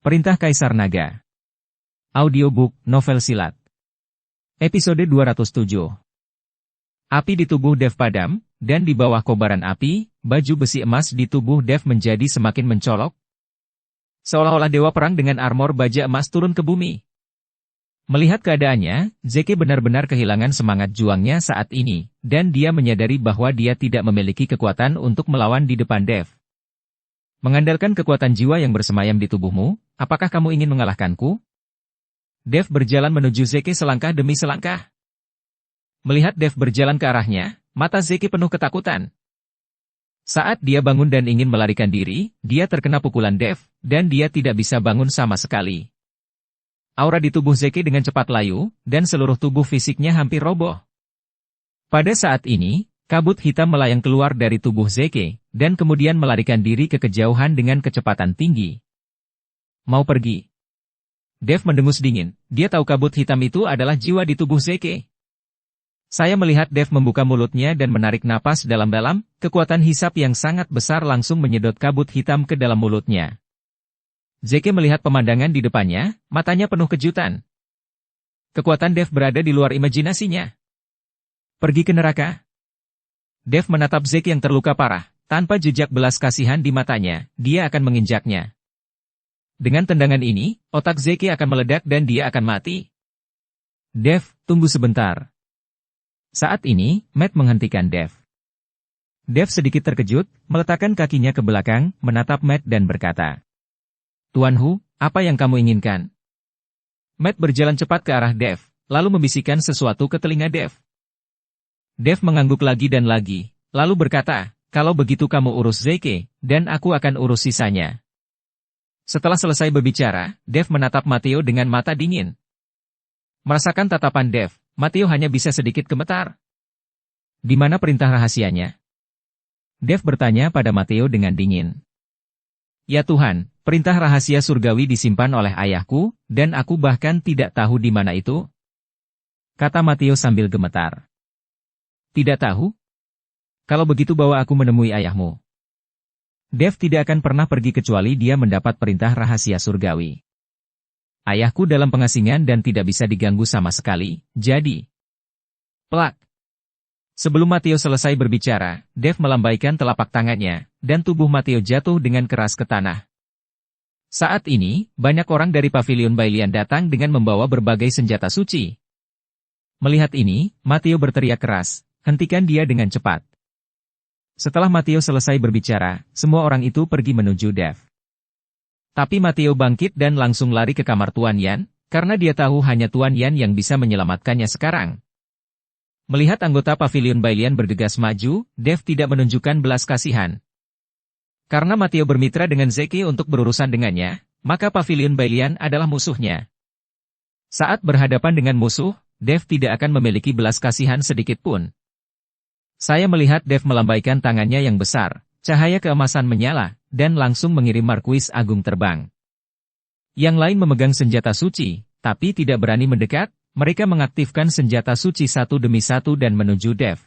Perintah Kaisar Naga. Audiobook, novel silat. Episode 207. Api di tubuh Dev padam, dan di bawah kobaran api, baju besi emas di tubuh Dev menjadi semakin mencolok. Seolah-olah dewa perang dengan armor baja emas turun ke bumi. Melihat keadaannya, Zeke benar-benar kehilangan semangat juangnya saat ini, dan dia menyadari bahwa dia tidak memiliki kekuatan untuk melawan di depan Dev. Mengandalkan kekuatan jiwa yang bersemayam di tubuhmu, apakah kamu ingin mengalahkanku? Dev berjalan menuju Zeke selangkah demi selangkah. Melihat Dev berjalan ke arahnya, mata Zeke penuh ketakutan. Saat dia bangun dan ingin melarikan diri, dia terkena pukulan Dev, dan dia tidak bisa bangun sama sekali. Aura di tubuh Zeke dengan cepat layu, dan seluruh tubuh fisiknya hampir roboh. Pada saat ini, kabut hitam melayang keluar dari tubuh Zeke, dan kemudian melarikan diri ke kejauhan dengan kecepatan tinggi. Mau pergi? Dev mendengus dingin, dia tahu kabut hitam itu adalah jiwa di tubuh Zeke. Saya melihat Dev membuka mulutnya dan menarik napas dalam-dalam, kekuatan hisap yang sangat besar langsung menyedot kabut hitam ke dalam mulutnya. Zeke melihat pemandangan di depannya, matanya penuh kejutan. Kekuatan Dev berada di luar imajinasinya. Pergi ke neraka. Dev menatap Zeke yang terluka parah, tanpa jejak belas kasihan di matanya, dia akan menginjaknya. Dengan tendangan ini, otak Zeke akan meledak dan dia akan mati. Dev, tunggu sebentar. Saat ini, Matt menghentikan Dev. Dev sedikit terkejut, meletakkan kakinya ke belakang, menatap Matt dan berkata, "Tuan Hu, apa yang kamu inginkan?" Matt berjalan cepat ke arah Dev, lalu membisikkan sesuatu ke telinga Dev. Dev mengangguk lagi dan lagi, lalu berkata, "Kalau begitu kamu urus Zeke, dan aku akan urus sisanya." Setelah selesai berbicara, Dev menatap Matteo dengan mata dingin. Merasakan tatapan Dev, Matteo hanya bisa sedikit gemetar. "Di mana perintah rahasianya?" Dev bertanya pada Matteo dengan dingin. "Ya Tuhan, perintah rahasia surgawi disimpan oleh ayahku, dan aku bahkan tidak tahu di mana itu," kata Matteo sambil gemetar. "Tidak tahu? Kalau begitu bawa aku menemui ayahmu." Dev tidak akan pernah pergi kecuali dia mendapat perintah rahasia surgawi. "Ayahku dalam pengasingan dan tidak bisa diganggu sama sekali, jadi..." Plak! Sebelum Matteo selesai berbicara, Dev melambaikan telapak tangannya, dan tubuh Matteo jatuh dengan keras ke tanah. Saat ini, banyak orang dari Pavilion Bailian datang dengan membawa berbagai senjata suci. Melihat ini, Matteo berteriak keras, "Hentikan dia dengan cepat." Setelah Matteo selesai berbicara, semua orang itu pergi menuju Dev. Tapi Matteo bangkit dan langsung lari ke kamar Tuan Yan, karena dia tahu hanya Tuan Yan yang bisa menyelamatkannya sekarang. Melihat anggota Pavilion Bailian bergegas maju, Dev tidak menunjukkan belas kasihan. Karena Matteo bermitra dengan Zeke untuk berurusan dengannya, maka Pavilion Bailian adalah musuhnya. Saat berhadapan dengan musuh, Dev tidak akan memiliki belas kasihan sedikit pun. Saya melihat Dev melambaikan tangannya yang besar, cahaya keemasan menyala, dan langsung mengirim Markuis Agung terbang. Yang lain memegang senjata suci, tapi tidak berani mendekat, mereka mengaktifkan senjata suci satu demi satu dan menuju Dev.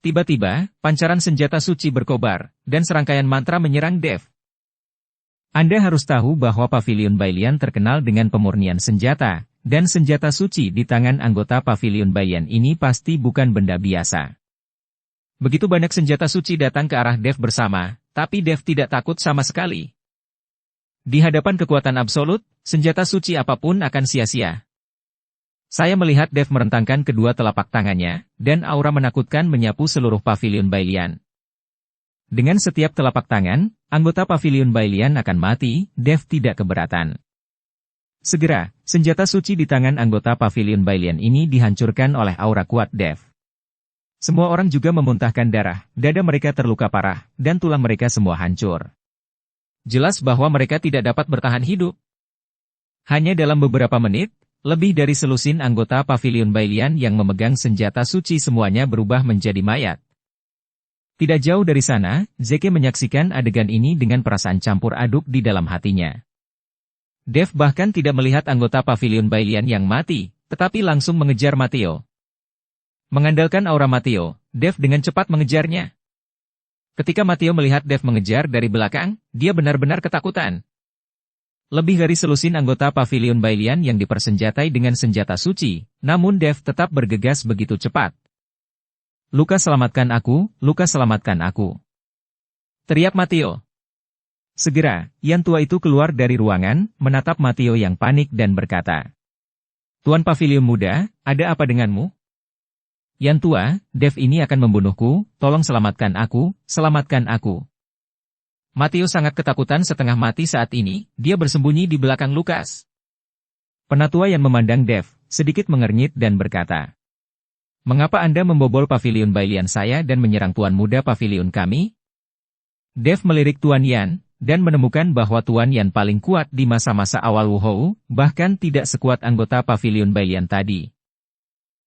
Tiba-tiba, pancaran senjata suci berkobar, dan serangkaian mantra menyerang Dev. Anda harus tahu bahwa Pavilion Bailian terkenal dengan pemurnian senjata, dan senjata suci di tangan anggota Pavilion Bailian ini pasti bukan benda biasa. Begitu banyak senjata suci datang ke arah Dev bersama, tapi Dev tidak takut sama sekali. Di hadapan kekuatan absolut, senjata suci apapun akan sia-sia. Saya melihat Dev merentangkan kedua telapak tangannya, dan aura menakutkan menyapu seluruh Pavilion Bailian. Dengan setiap telapak tangan, anggota Pavilion Bailian akan mati, Dev tidak keberatan. Segera, senjata suci di tangan anggota Pavilion Bailian ini dihancurkan oleh aura kuat Dev. Semua orang juga memuntahkan darah, dada mereka terluka parah, dan tulang mereka semua hancur. Jelas bahwa mereka tidak dapat bertahan hidup. Hanya dalam beberapa menit, lebih dari selusin anggota Pavilion Bailian yang memegang senjata suci semuanya berubah menjadi mayat. Tidak jauh dari sana, Zeke menyaksikan adegan ini dengan perasaan campur aduk di dalam hatinya. Dev bahkan tidak melihat anggota Pavilion Bailian yang mati, tetapi langsung mengejar Matteo. Mengandalkan aura Matteo, Dev dengan cepat mengejarnya. Ketika Matteo melihat Dev mengejar dari belakang, dia benar-benar ketakutan. Lebih dari selusin anggota Pavilion Bailian yang dipersenjatai dengan senjata suci, namun Dev tetap bergegas begitu cepat. "Lukas, selamatkan aku, Lukas, selamatkan aku!" teriak Matteo. Segera, Yan tua itu keluar dari ruangan, menatap Matteo yang panik dan berkata, "Tuan Pavilion Muda, ada apa denganmu?" "Yan tua, Dev ini akan membunuhku, tolong selamatkan aku, selamatkan aku." Matteo sangat ketakutan setengah mati saat ini, dia bersembunyi di belakang Lukas. Penatua yang memandang Dev, sedikit mengernyit dan berkata, "Mengapa Anda membobol Pavilion Bailian saya dan menyerang Tuan Muda Pavilion kami?" Dev melirik Tuan Yan, dan menemukan bahwa Tuan Yan paling kuat di masa-masa awal Wuhou, bahkan tidak sekuat anggota Pavilion Bailian tadi.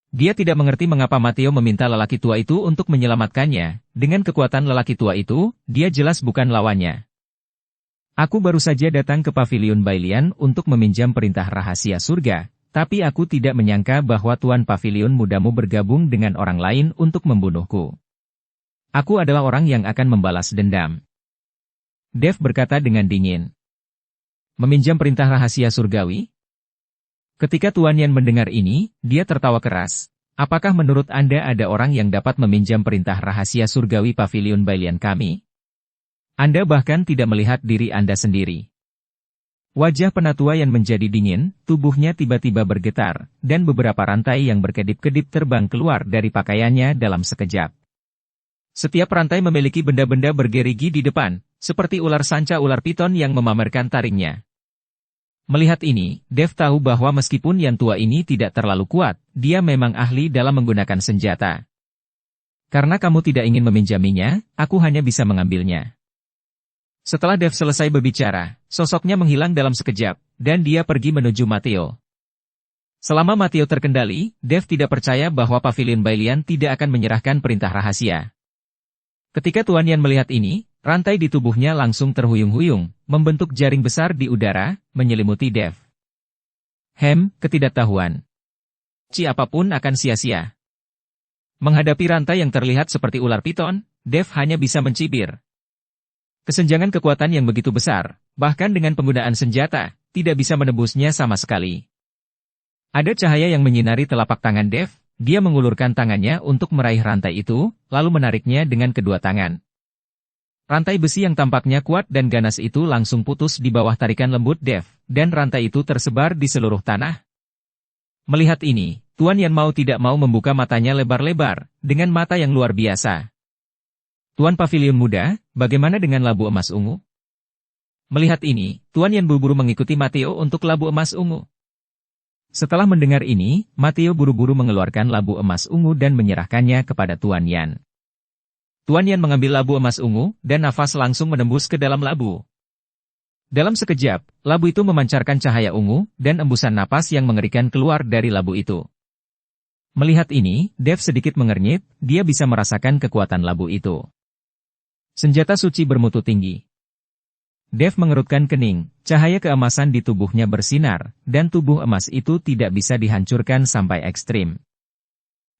Dia tidak mengerti mengapa Matteo meminta lelaki tua itu untuk menyelamatkannya. Dengan kekuatan lelaki tua itu, dia jelas bukan lawannya. "Aku baru saja datang ke Pavilion Bailian untuk meminjam perintah rahasia surga, tapi aku tidak menyangka bahwa Tuan Pavilion Mudamu bergabung dengan orang lain untuk membunuhku. Aku adalah orang yang akan membalas dendam." Dev berkata dengan dingin. "Meminjam perintah rahasia surgawi?" Ketika Tuan Yan mendengar ini, dia tertawa keras. "Apakah menurut Anda ada orang yang dapat meminjam perintah rahasia surgawi Pavilion Bailian kami? Anda bahkan tidak melihat diri Anda sendiri." Wajah penatua Yan menjadi dingin, tubuhnya tiba-tiba bergetar, dan beberapa rantai yang berkedip-kedip terbang keluar dari pakaiannya dalam sekejap. Setiap rantai memiliki benda-benda bergerigi di depan, seperti ular sanca ular piton yang memamerkan taringnya. Melihat ini, Dev tahu bahwa meskipun Yan tua ini tidak terlalu kuat, dia memang ahli dalam menggunakan senjata. "Karena kamu tidak ingin meminjaminya, aku hanya bisa mengambilnya." Setelah Dev selesai berbicara, sosoknya menghilang dalam sekejap, dan dia pergi menuju Matteo. Selama Matteo terkendali, Dev tidak percaya bahwa Pavilion Bailian tidak akan menyerahkan perintah rahasia. Ketika Tuan Yan melihat ini, rantai di tubuhnya langsung terhuyung-huyung, membentuk jaring besar di udara, menyelimuti Dev. Ketidaktahuan. Apapun akan sia-sia. Menghadapi rantai yang terlihat seperti ular piton, Dev hanya bisa mencibir. Kesenjangan kekuatan yang begitu besar, bahkan dengan penggunaan senjata, tidak bisa menebusnya sama sekali. Ada cahaya yang menyinari telapak tangan Dev, dia mengulurkan tangannya untuk meraih rantai itu, lalu menariknya dengan kedua tangan. Rantai besi yang tampaknya kuat dan ganas itu langsung putus di bawah tarikan lembut Dev, dan rantai itu tersebar di seluruh tanah. Melihat ini, Tuan Yan mau tidak mau membuka matanya lebar-lebar, dengan mata yang luar biasa. "Tuan Pavilion Muda, bagaimana dengan labu emas ungu?" Melihat ini, Tuan Yan buru-buru mengikuti Matteo untuk labu emas ungu. Setelah mendengar ini, Matteo buru-buru mengeluarkan labu emas ungu dan menyerahkannya kepada Tuan Yan. Tuan Yan mengambil labu emas ungu, dan nafas langsung menembus ke dalam labu. Dalam sekejap, labu itu memancarkan cahaya ungu, dan embusan napas yang mengerikan keluar dari labu itu. Melihat ini, Dev sedikit mengernyit, dia bisa merasakan kekuatan labu itu. Senjata suci bermutu tinggi. Dev mengerutkan kening, cahaya keemasan di tubuhnya bersinar, dan tubuh emas itu tidak bisa dihancurkan sampai ekstrim.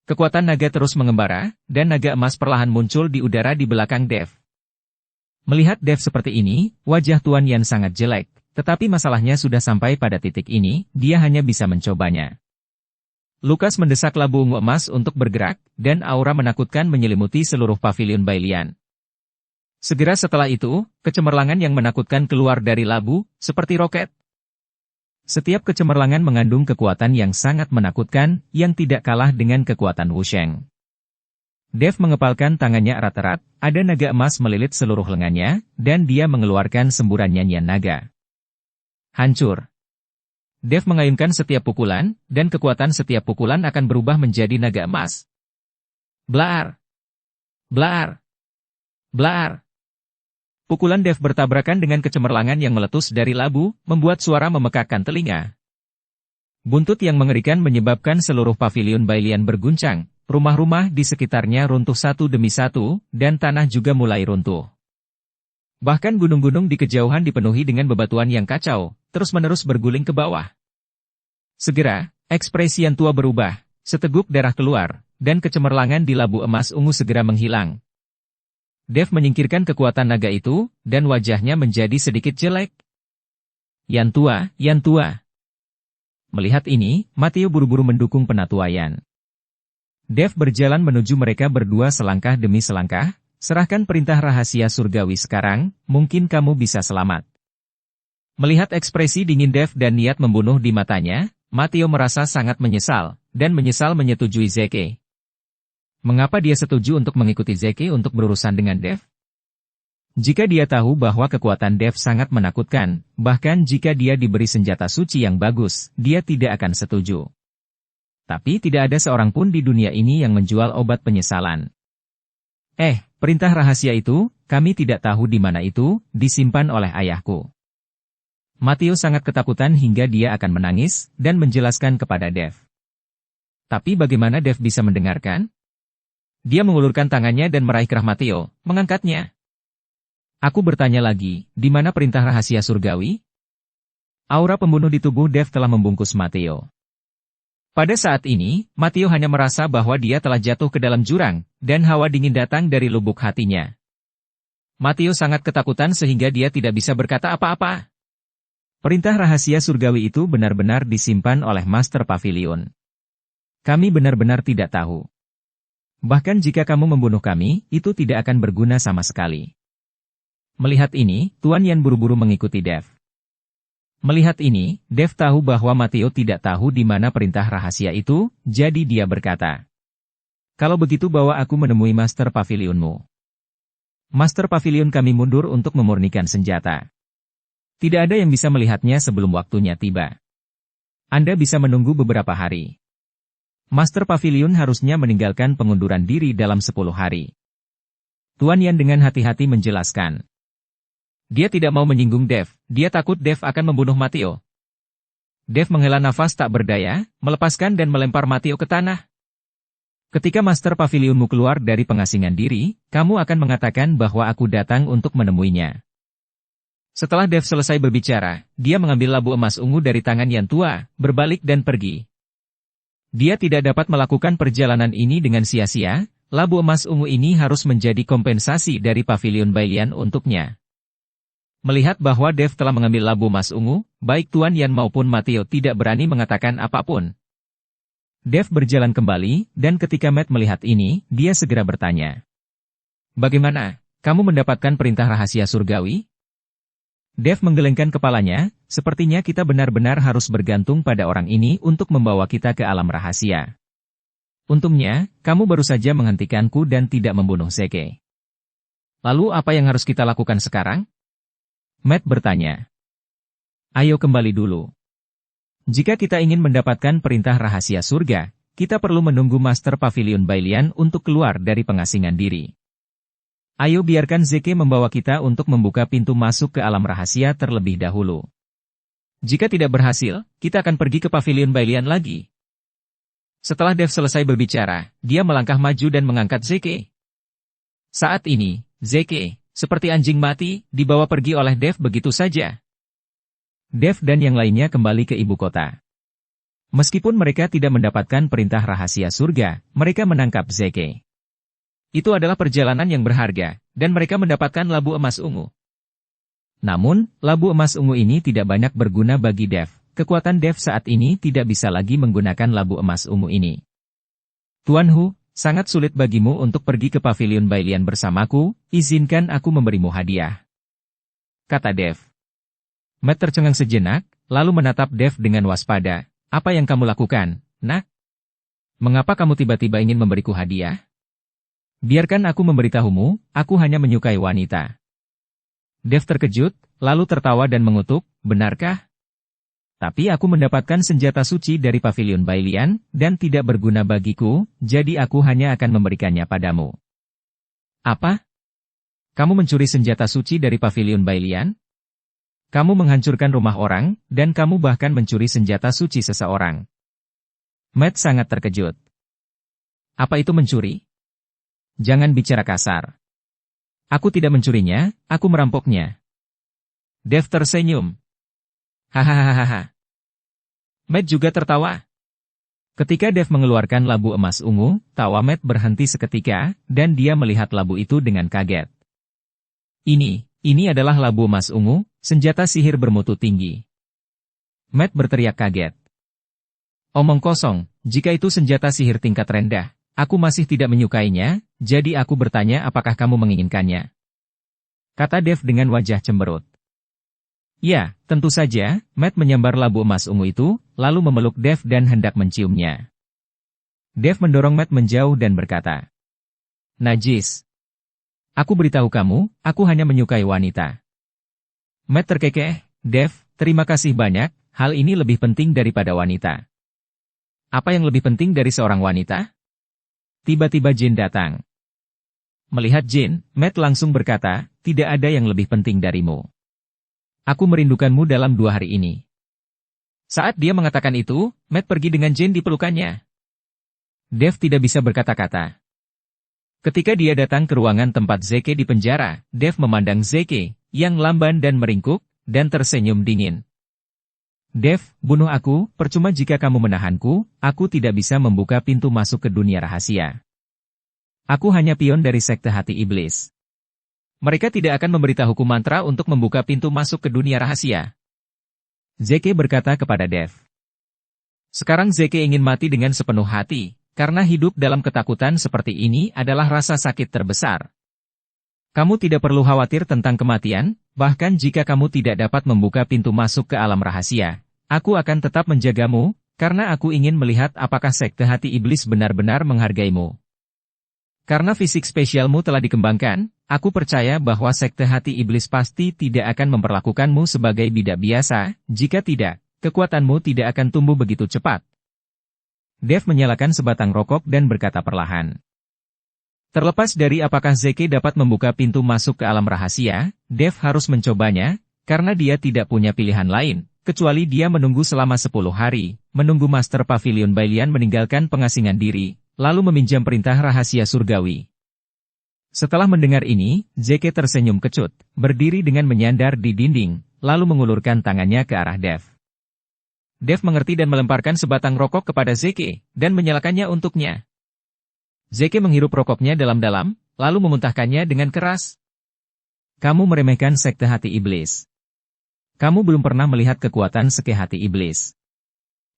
Kekuatan naga terus mengembara, dan naga emas perlahan muncul di udara di belakang Dev. Melihat Dev seperti ini, wajah Tuan Yan sangat jelek, tetapi masalahnya sudah sampai pada titik ini, dia hanya bisa mencobanya. Lukas mendesak labu ungu emas untuk bergerak, dan aura menakutkan menyelimuti seluruh Pavilion Bailian. Segera setelah itu, kecemerlangan yang menakutkan keluar dari labu, seperti roket. Setiap kecemerlangan mengandung kekuatan yang sangat menakutkan, yang tidak kalah dengan kekuatan Wusheng. Dev mengepalkan tangannya erat-erat, ada naga emas melilit seluruh lengannya, dan dia mengeluarkan semburan nyanyian naga. Hancur. Dev mengayunkan setiap pukulan, dan kekuatan setiap pukulan akan berubah menjadi naga emas. Blaar! Blaar! Blaar! Pukulan Dev bertabrakan dengan kecemerlangan yang meletus dari labu, membuat suara memekakkan telinga. Buntut yang mengerikan menyebabkan seluruh Pavilion Bailian berguncang, rumah-rumah di sekitarnya runtuh satu demi satu, dan tanah juga mulai runtuh. Bahkan gunung-gunung di kejauhan dipenuhi dengan bebatuan yang kacau, terus-menerus berguling ke bawah. Segera, ekspresi Yan tua berubah, seteguk darah keluar, dan kecemerlangan di labu emas ungu segera menghilang. Dev menyingkirkan kekuatan naga itu, dan wajahnya menjadi sedikit jelek. Yan tua, Yan tua. Melihat ini, Matteo buru-buru mendukung penatuaian. Dev berjalan menuju mereka berdua selangkah demi selangkah. Serahkan perintah rahasia surgawi sekarang, mungkin kamu bisa selamat. Melihat ekspresi dingin Dev dan niat membunuh di matanya, Matteo merasa sangat menyesal, dan menyesal menyetujui Zeke. Mengapa dia setuju untuk mengikuti Zeke untuk berurusan dengan Dev? Jika dia tahu bahwa kekuatan Dev sangat menakutkan, bahkan jika dia diberi senjata suci yang bagus, dia tidak akan setuju. Tapi tidak ada seorang pun di dunia ini yang menjual obat penyesalan. Perintah rahasia itu, kami tidak tahu di mana itu, disimpan oleh ayahku. Matteo sangat ketakutan hingga dia akan menangis, dan menjelaskan kepada Dev. Tapi bagaimana Dev bisa mendengarkan? Dia mengulurkan tangannya dan meraih kerah Matteo, mengangkatnya. Aku bertanya lagi, di mana perintah rahasia surgawi? Aura pembunuh di tubuh Dev telah membungkus Matteo. Pada saat ini, Matteo hanya merasa bahwa dia telah jatuh ke dalam jurang, dan hawa dingin datang dari lubuk hatinya. Matteo sangat ketakutan sehingga dia tidak bisa berkata apa-apa. Perintah rahasia surgawi itu benar-benar disimpan oleh Master Pavilion. Kami benar-benar tidak tahu. Bahkan jika kamu membunuh kami, itu tidak akan berguna sama sekali. Melihat ini, Tuan Yan buru-buru mengikuti Dev. Melihat ini, Dev tahu bahwa Matteo tidak tahu di mana perintah rahasia itu, jadi dia berkata, "Kalau begitu bawa aku menemui Master Pavilionmu." Master Pavilion kami mundur untuk memurnikan senjata. Tidak ada yang bisa melihatnya sebelum waktunya tiba. Anda bisa menunggu beberapa hari. Master Pavilion harusnya meninggalkan pengunduran diri dalam 10 hari. Tuan Yan dengan hati-hati menjelaskan. Dia tidak mau menyinggung Dev, dia takut Dev akan membunuh Matteo. Dev menghela nafas tak berdaya, melepaskan dan melempar Matteo ke tanah. Ketika Master Pavilionmu keluar dari pengasingan diri, kamu akan mengatakan bahwa aku datang untuk menemuinya. Setelah Dev selesai berbicara, dia mengambil labu emas ungu dari tangan Yan tua, berbalik dan pergi. Dia tidak dapat melakukan perjalanan ini dengan sia-sia, labu emas ungu ini harus menjadi kompensasi dari Pavilion Bailian untuknya. Melihat bahwa Dev telah mengambil labu emas ungu, baik Tuan Yan maupun Matteo tidak berani mengatakan apapun. Dev berjalan kembali, dan ketika Matt melihat ini, dia segera bertanya. Bagaimana, kamu mendapatkan perintah rahasia surgawi? Dev menggelengkan kepalanya, sepertinya kita benar-benar harus bergantung pada orang ini untuk membawa kita ke alam rahasia. Untungnya, kamu baru saja menghentikanku dan tidak membunuh Zeke. Lalu apa yang harus kita lakukan sekarang? Matt bertanya. Ayo kembali dulu. Jika kita ingin mendapatkan perintah rahasia surga, kita perlu menunggu Master Pavilion Bailian untuk keluar dari pengasingan diri. Ayo biarkan Zeke membawa kita untuk membuka pintu masuk ke alam rahasia terlebih dahulu. Jika tidak berhasil, kita akan pergi ke Pavilion Bailian lagi. Setelah Dev selesai berbicara, dia melangkah maju dan mengangkat Zeke. Saat ini, Zeke, seperti anjing mati, dibawa pergi oleh Dev begitu saja. Dev dan yang lainnya kembali ke ibu kota. Meskipun mereka tidak mendapatkan perintah rahasia surga, mereka menangkap Zeke. Itu adalah perjalanan yang berharga, dan mereka mendapatkan labu emas ungu. Namun, labu emas ungu ini tidak banyak berguna bagi Dev. Kekuatan Dev saat ini tidak bisa lagi menggunakan labu emas ungu ini. Tuan Hu, sangat sulit bagimu untuk pergi ke Pavilion Bailian bersamaku, izinkan aku memberimu hadiah. Kata Dev. Matt tercengang sejenak, lalu menatap Dev dengan waspada. Apa yang kamu lakukan, nak? Mengapa kamu tiba-tiba ingin memberiku hadiah? Biarkan aku memberitahumu, aku hanya menyukai wanita. Dev terkejut, lalu tertawa dan mengutuk, benarkah? Tapi aku mendapatkan senjata suci dari Pavilion Bailian, dan tidak berguna bagiku, jadi aku hanya akan memberikannya padamu. Apa? Kamu mencuri senjata suci dari Pavilion Bailian? Kamu menghancurkan rumah orang, dan kamu bahkan mencuri senjata suci seseorang. Matt sangat terkejut. Apa itu mencuri? Jangan bicara kasar. Aku tidak mencurinya, aku merampoknya. Dev tersenyum. Hahaha. Matt juga tertawa. Ketika Dev mengeluarkan labu emas ungu, tawa Matt berhenti seketika, dan dia melihat labu itu dengan kaget. Ini adalah labu emas ungu, senjata sihir bermutu tinggi. Matt berteriak kaget. Omong kosong, jika itu senjata sihir tingkat rendah, aku masih tidak menyukainya, jadi aku bertanya apakah kamu menginginkannya. Kata Dev dengan wajah cemberut. Ya, tentu saja, Matt menyambar labu emas ungu itu, lalu memeluk Dev dan hendak menciumnya. Dev mendorong Matt menjauh dan berkata, Najis. Aku beritahu kamu, aku hanya menyukai wanita. Matt terkekeh, Dev, terima kasih banyak, hal ini lebih penting daripada wanita. Apa yang lebih penting dari seorang wanita? Tiba-tiba Jin datang. Melihat Jin, Matt langsung berkata, tidak ada yang lebih penting darimu. Aku merindukanmu dalam 2 hari ini. Saat dia mengatakan itu, Matt pergi dengan Jin di pelukannya. Dev tidak bisa berkata-kata. Ketika dia datang ke ruangan tempat Zeke di penjara, Dev memandang Zeke, yang lamban dan meringkuk, dan tersenyum dingin. Dev, bunuh aku, percuma jika kamu menahanku, aku tidak bisa membuka pintu masuk ke dunia rahasia. Aku hanya pion dari sekte hati iblis. Mereka tidak akan memberitahuku mantra untuk membuka pintu masuk ke dunia rahasia. Zeke berkata kepada Dev. Sekarang Zeke ingin mati dengan sepenuh hati, karena hidup dalam ketakutan seperti ini adalah rasa sakit terbesar. Kamu tidak perlu khawatir tentang kematian, bahkan jika kamu tidak dapat membuka pintu masuk ke alam rahasia, aku akan tetap menjagamu, karena aku ingin melihat apakah sekte hati iblis benar-benar menghargaimu. Karena fisik spesialmu telah dikembangkan, aku percaya bahwa sekte hati iblis pasti tidak akan memperlakukanmu sebagai bidak biasa, jika tidak, kekuatanmu tidak akan tumbuh begitu cepat. Dev menyalakan sebatang rokok dan berkata perlahan. Terlepas dari apakah Zeke dapat membuka pintu masuk ke alam rahasia, Dev harus mencobanya, karena dia tidak punya pilihan lain, kecuali dia menunggu selama 10 hari, menunggu Master Pavilion Bailian meninggalkan pengasingan diri, lalu meminjam perintah rahasia surgawi. Setelah mendengar ini, Zeke tersenyum kecut, berdiri dengan menyandar di dinding, lalu mengulurkan tangannya ke arah Dev. Dev mengerti dan melemparkan sebatang rokok kepada Zeke, dan menyalakannya untuknya. Zeke menghirup rokoknya dalam-dalam, lalu memuntahkannya dengan keras. Kamu meremehkan sekte hati iblis. Kamu belum pernah melihat kekuatan sekte hati iblis.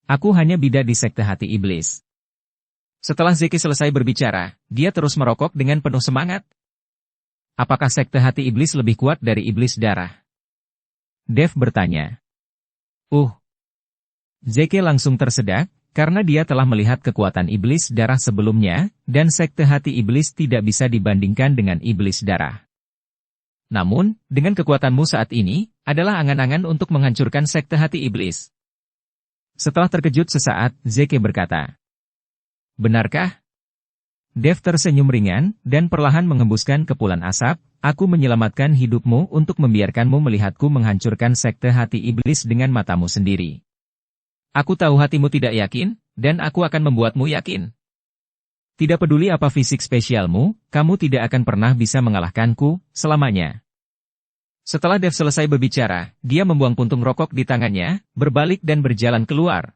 Aku hanya bidak di sekte hati iblis. Setelah Zeke selesai berbicara, dia terus merokok dengan penuh semangat. Apakah sekte hati iblis lebih kuat dari iblis darah? Dev bertanya. Zeke langsung tersedak, karena dia telah melihat kekuatan iblis darah sebelumnya, dan sekte hati iblis tidak bisa dibandingkan dengan iblis darah. Namun, dengan kekuatanmu saat ini, adalah angan-angan untuk menghancurkan sekte hati iblis. Setelah terkejut sesaat, Zeke berkata. Benarkah? Dev tersenyum ringan, dan perlahan menghembuskan kepulan asap, aku menyelamatkan hidupmu untuk membiarkanmu melihatku menghancurkan sekte hati iblis dengan matamu sendiri. Aku tahu hatimu tidak yakin, dan aku akan membuatmu yakin. Tidak peduli apa fisik spesialmu, kamu tidak akan pernah bisa mengalahkanku, selamanya. Setelah Dev selesai berbicara, dia membuang puntung rokok di tangannya, berbalik dan berjalan keluar.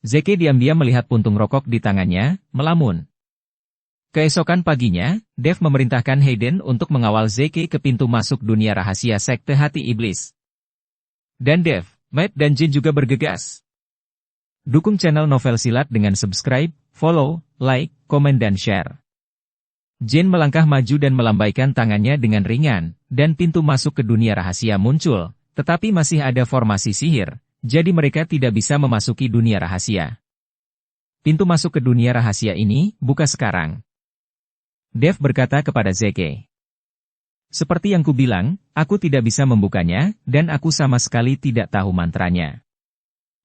Zeke diam-diam melihat puntung rokok di tangannya, melamun. Keesokan paginya, Dev memerintahkan Hayden untuk mengawal Zeke ke pintu masuk dunia rahasia sekte hati iblis. Dan Dev, Matt dan Jin juga bergegas. Dukung channel Novel Silat dengan subscribe, follow, like, komen dan share. Jin melangkah maju dan melambaikan tangannya dengan ringan, dan pintu masuk ke dunia rahasia muncul, tetapi masih ada formasi sihir, jadi mereka tidak bisa memasuki dunia rahasia. Pintu masuk ke dunia rahasia ini, buka sekarang. Dev berkata kepada Zeke. Seperti yang kubilang, aku tidak bisa membukanya, dan aku sama sekali tidak tahu mantranya.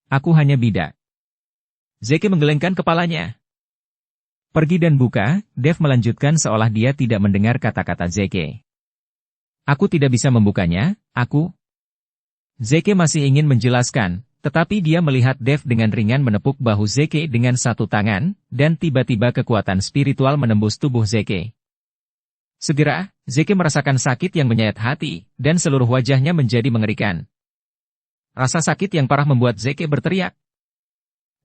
Aku hanya bidak. Zeke menggelengkan kepalanya. Pergi dan buka, Dev melanjutkan seolah dia tidak mendengar kata-kata Zeke. Aku tidak bisa membukanya, aku. Zeke masih ingin menjelaskan, tetapi dia melihat Dev dengan ringan menepuk bahu Zeke dengan satu tangan, dan tiba-tiba kekuatan spiritual menembus tubuh Zeke. Segera, Zeke merasakan sakit yang menyayat hati, dan seluruh wajahnya menjadi mengerikan. Rasa sakit yang parah membuat Zeke berteriak.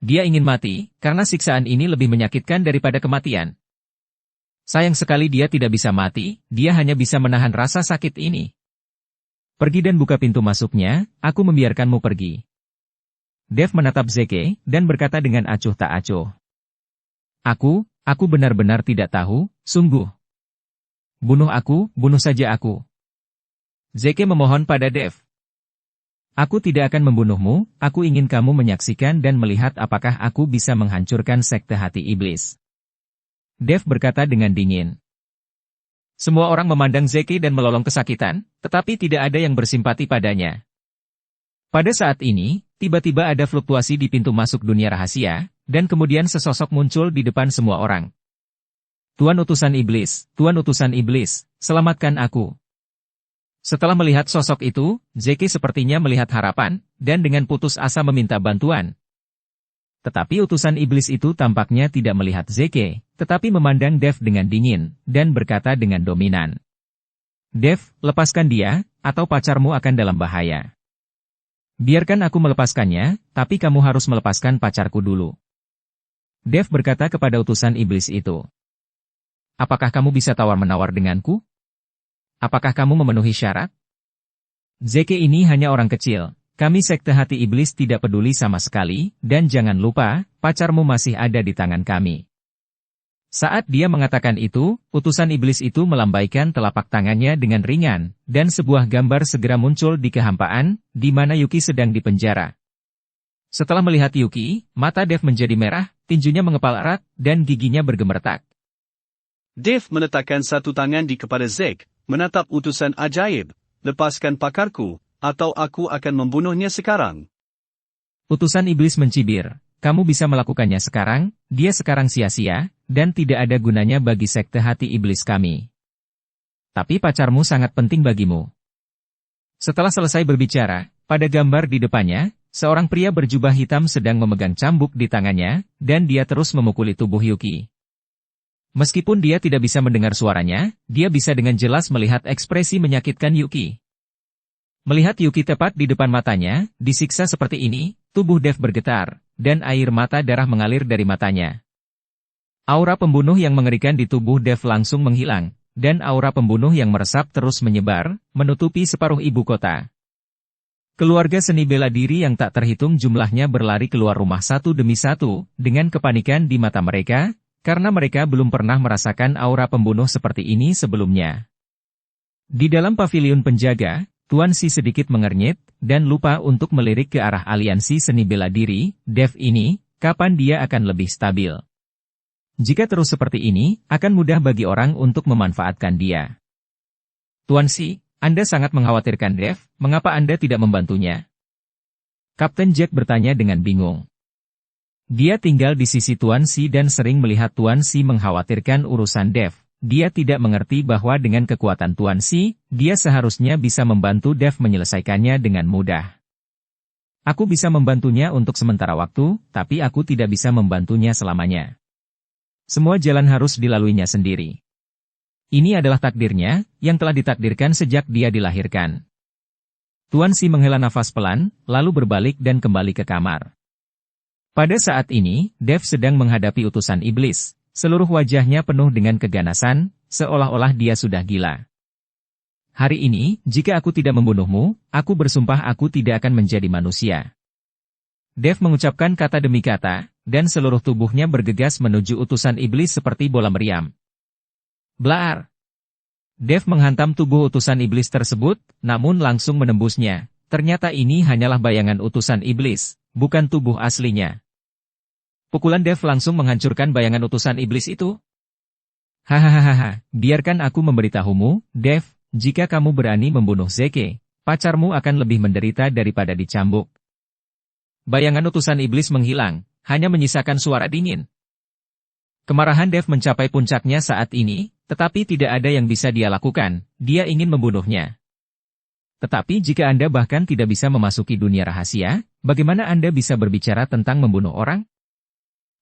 Dia ingin mati, karena siksaan ini lebih menyakitkan daripada kematian. Sayang sekali dia tidak bisa mati, dia hanya bisa menahan rasa sakit ini. Pergi dan buka pintu masuknya, aku membiarkanmu pergi. Dev menatap Zeke, dan berkata dengan acuh tak acuh. Aku benar-benar tidak tahu, sungguh. Bunuh saja aku. Zeke memohon pada Dev. Aku tidak akan membunuhmu, aku ingin kamu menyaksikan dan melihat apakah aku bisa menghancurkan sekte hati iblis. Dev berkata dengan dingin. Semua orang memandang Zeke dan melolong kesakitan, tetapi tidak ada yang bersimpati padanya. Pada saat ini, tiba-tiba ada fluktuasi di pintu masuk dunia rahasia, dan kemudian sesosok muncul di depan semua orang. Tuan utusan iblis, selamatkan aku. Setelah melihat sosok itu, Zeke sepertinya melihat harapan, dan dengan putus asa meminta bantuan. Tetapi utusan iblis itu tampaknya tidak melihat Zeke, tetapi memandang Dev dengan dingin, dan berkata dengan dominan. Dev, lepaskan dia, atau pacarmu akan dalam bahaya. Biarkan aku melepaskannya, tapi kamu harus melepaskan pacarku dulu. Dev berkata kepada utusan iblis itu. Apakah kamu bisa tawar-menawar denganku? Apakah kamu memenuhi syarat? Zeke ini hanya orang kecil, kami sekte hati iblis tidak peduli sama sekali, dan jangan lupa, pacarmu masih ada di tangan kami. Saat dia mengatakan itu, utusan iblis itu melambaikan telapak tangannya dengan ringan, dan sebuah gambar segera muncul di kehampaan, di mana Yuki sedang dipenjara. Setelah melihat Yuki, mata Dev menjadi merah, tinjunya mengepal erat, dan giginya bergemertak. Dev meletakkan satu tangan di kepala Zeke, menatap utusan ajaib, lepaskan pakarku, atau aku akan membunuhnya sekarang. Utusan iblis mencibir, kamu bisa melakukannya sekarang, dia sekarang sia-sia, dan tidak ada gunanya bagi sekte hati iblis kami. Tapi pacarmu sangat penting bagimu. Setelah selesai berbicara, pada gambar di depannya, seorang pria berjubah hitam sedang memegang cambuk di tangannya, dan dia terus memukuli tubuh Yuki. Meskipun dia tidak bisa mendengar suaranya, dia bisa dengan jelas melihat ekspresi menyakitkan Yuki. Melihat Yuki tepat di depan matanya, disiksa seperti ini, tubuh Dev bergetar, dan air mata darah mengalir dari matanya. Aura pembunuh yang mengerikan di tubuh Dev langsung menghilang, dan aura pembunuh yang meresap terus menyebar, menutupi separuh ibu kota. Keluarga seni bela diri yang tak terhitung jumlahnya berlari keluar rumah satu demi satu, dengan kepanikan di mata mereka, karena mereka belum pernah merasakan aura pembunuh seperti ini sebelumnya. Di dalam paviliun penjaga, Tuan Si sedikit mengernyit, dan lupa untuk melirik ke arah aliansi seni bela diri, Dev ini, kapan dia akan lebih stabil. Jika terus seperti ini, akan mudah bagi orang untuk memanfaatkan dia. Tuan Si, Anda sangat mengkhawatirkan Dev, mengapa Anda tidak membantunya? Kapten Jack bertanya dengan bingung. Dia tinggal di sisi Tuan Si dan sering melihat Tuan Si mengkhawatirkan urusan Dev. Dia tidak mengerti bahwa dengan kekuatan Tuan Si, dia seharusnya bisa membantu Dev menyelesaikannya dengan mudah. Aku bisa membantunya untuk sementara waktu, tapi aku tidak bisa membantunya selamanya. Semua jalan harus dilaluinya sendiri. Ini adalah takdirnya, yang telah ditakdirkan sejak dia dilahirkan. Tuan Si menghela nafas pelan, lalu berbalik dan kembali ke kamar. Pada saat ini, Dev sedang menghadapi utusan iblis. Seluruh wajahnya penuh dengan keganasan, seolah-olah dia sudah gila. Hari ini, jika aku tidak membunuhmu, aku bersumpah aku tidak akan menjadi manusia. Dev mengucapkan kata demi kata, dan seluruh tubuhnya bergegas menuju utusan iblis seperti bola meriam. Blaar! Dev menghantam tubuh utusan iblis tersebut, namun langsung menembusnya. Ternyata ini hanyalah bayangan utusan iblis, bukan tubuh aslinya. Pukulan Dev langsung menghancurkan bayangan utusan iblis itu. Hahaha, biarkan aku memberitahumu, Dev, jika kamu berani membunuh Zeke, pacarmu akan lebih menderita daripada dicambuk. Bayangan utusan iblis menghilang, hanya menyisakan suara dingin. Kemarahan Dev mencapai puncaknya saat ini, tetapi tidak ada yang bisa dia lakukan, dia ingin membunuhnya. Tetapi jika Anda bahkan tidak bisa memasuki dunia rahasia, bagaimana Anda bisa berbicara tentang membunuh orang?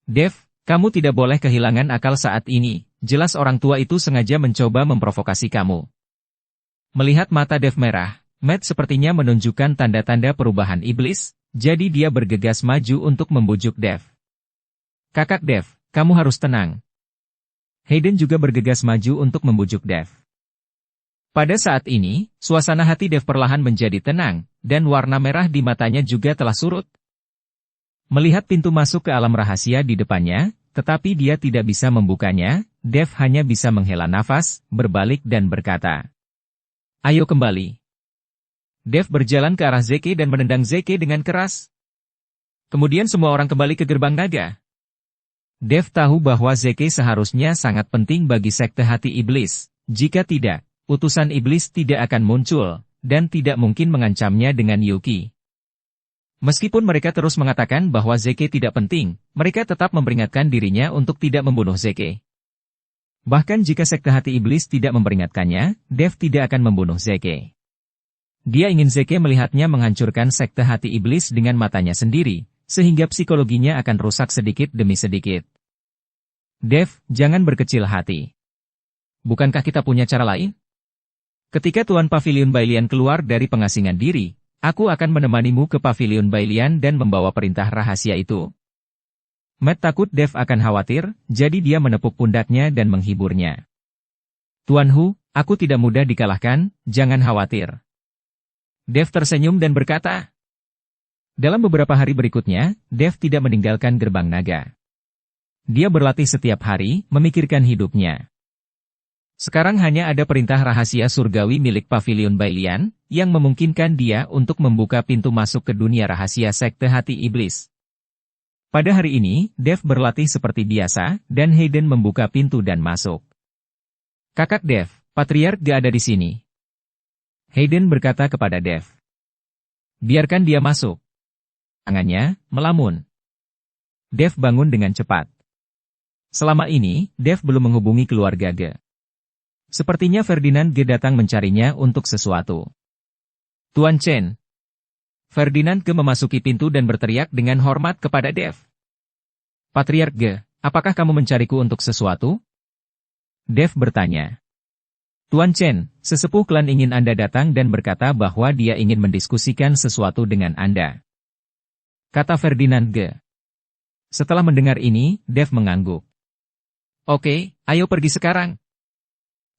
Dev, kamu tidak boleh kehilangan akal saat ini, jelas orang tua itu sengaja mencoba memprovokasi kamu. Melihat mata Dev merah, Matt sepertinya menunjukkan tanda-tanda perubahan iblis, jadi dia bergegas maju untuk membujuk Dev. Kakak Dev, kamu harus tenang. Hayden juga bergegas maju untuk membujuk Dev. Pada saat ini, suasana hati Dev perlahan menjadi tenang, dan warna merah di matanya juga telah surut. Melihat pintu masuk ke alam rahasia di depannya, tetapi dia tidak bisa membukanya, Dev hanya bisa menghela nafas, berbalik dan berkata, "Ayo kembali." Dev berjalan ke arah Zeke dan menendang Zeke dengan keras. Kemudian semua orang kembali ke gerbang naga. Dev tahu bahwa Zeke seharusnya sangat penting bagi sekte hati iblis. Jika tidak, utusan iblis tidak akan muncul, dan tidak mungkin mengancamnya dengan Yuki. Meskipun mereka terus mengatakan bahwa Zeke tidak penting, mereka tetap memperingatkan dirinya untuk tidak membunuh Zeke. Bahkan jika sekte hati iblis tidak memperingatkannya, Dev tidak akan membunuh Zeke. Dia ingin Zeke melihatnya menghancurkan sekte hati iblis dengan matanya sendiri, sehingga psikologinya akan rusak sedikit demi sedikit. Dev, jangan berkecil hati. Bukankah kita punya cara lain? Ketika Tuan Pavilion Bailian keluar dari pengasingan diri, aku akan menemanimu ke Pavilion Bailian dan membawa perintah rahasia itu. Matt takut Dev akan khawatir, jadi dia menepuk pundaknya dan menghiburnya. Tuan Hu, aku tidak mudah dikalahkan, jangan khawatir. Dev tersenyum dan berkata. Dalam beberapa hari berikutnya, Dev tidak meninggalkan gerbang naga. Dia berlatih setiap hari, memikirkan hidupnya. Sekarang hanya ada perintah rahasia surgawi milik Pavilion Bailian, yang memungkinkan dia untuk membuka pintu masuk ke dunia rahasia sekte hati iblis. Pada hari ini, Dev berlatih seperti biasa, dan Hayden membuka pintu dan masuk. Kakak Dev, Patriark gak ada di sini. Hayden berkata kepada Dev. Biarkan dia masuk. Tangannya melamun. Dev bangun dengan cepat. Selama ini, Dev belum menghubungi keluarga Ge. Sepertinya Ferdinand Ge datang mencarinya untuk sesuatu. Tuan Chen. Ferdinand Ge memasuki pintu dan berteriak dengan hormat kepada Dev. Patriark Ge, apakah kamu mencariku untuk sesuatu? Dev bertanya. Tuan Chen, sesepuh klan ingin Anda datang dan berkata bahwa dia ingin mendiskusikan sesuatu dengan Anda. Kata Ferdinand Ge. Setelah mendengar ini, Dev mengangguk. Oke, ayo pergi sekarang.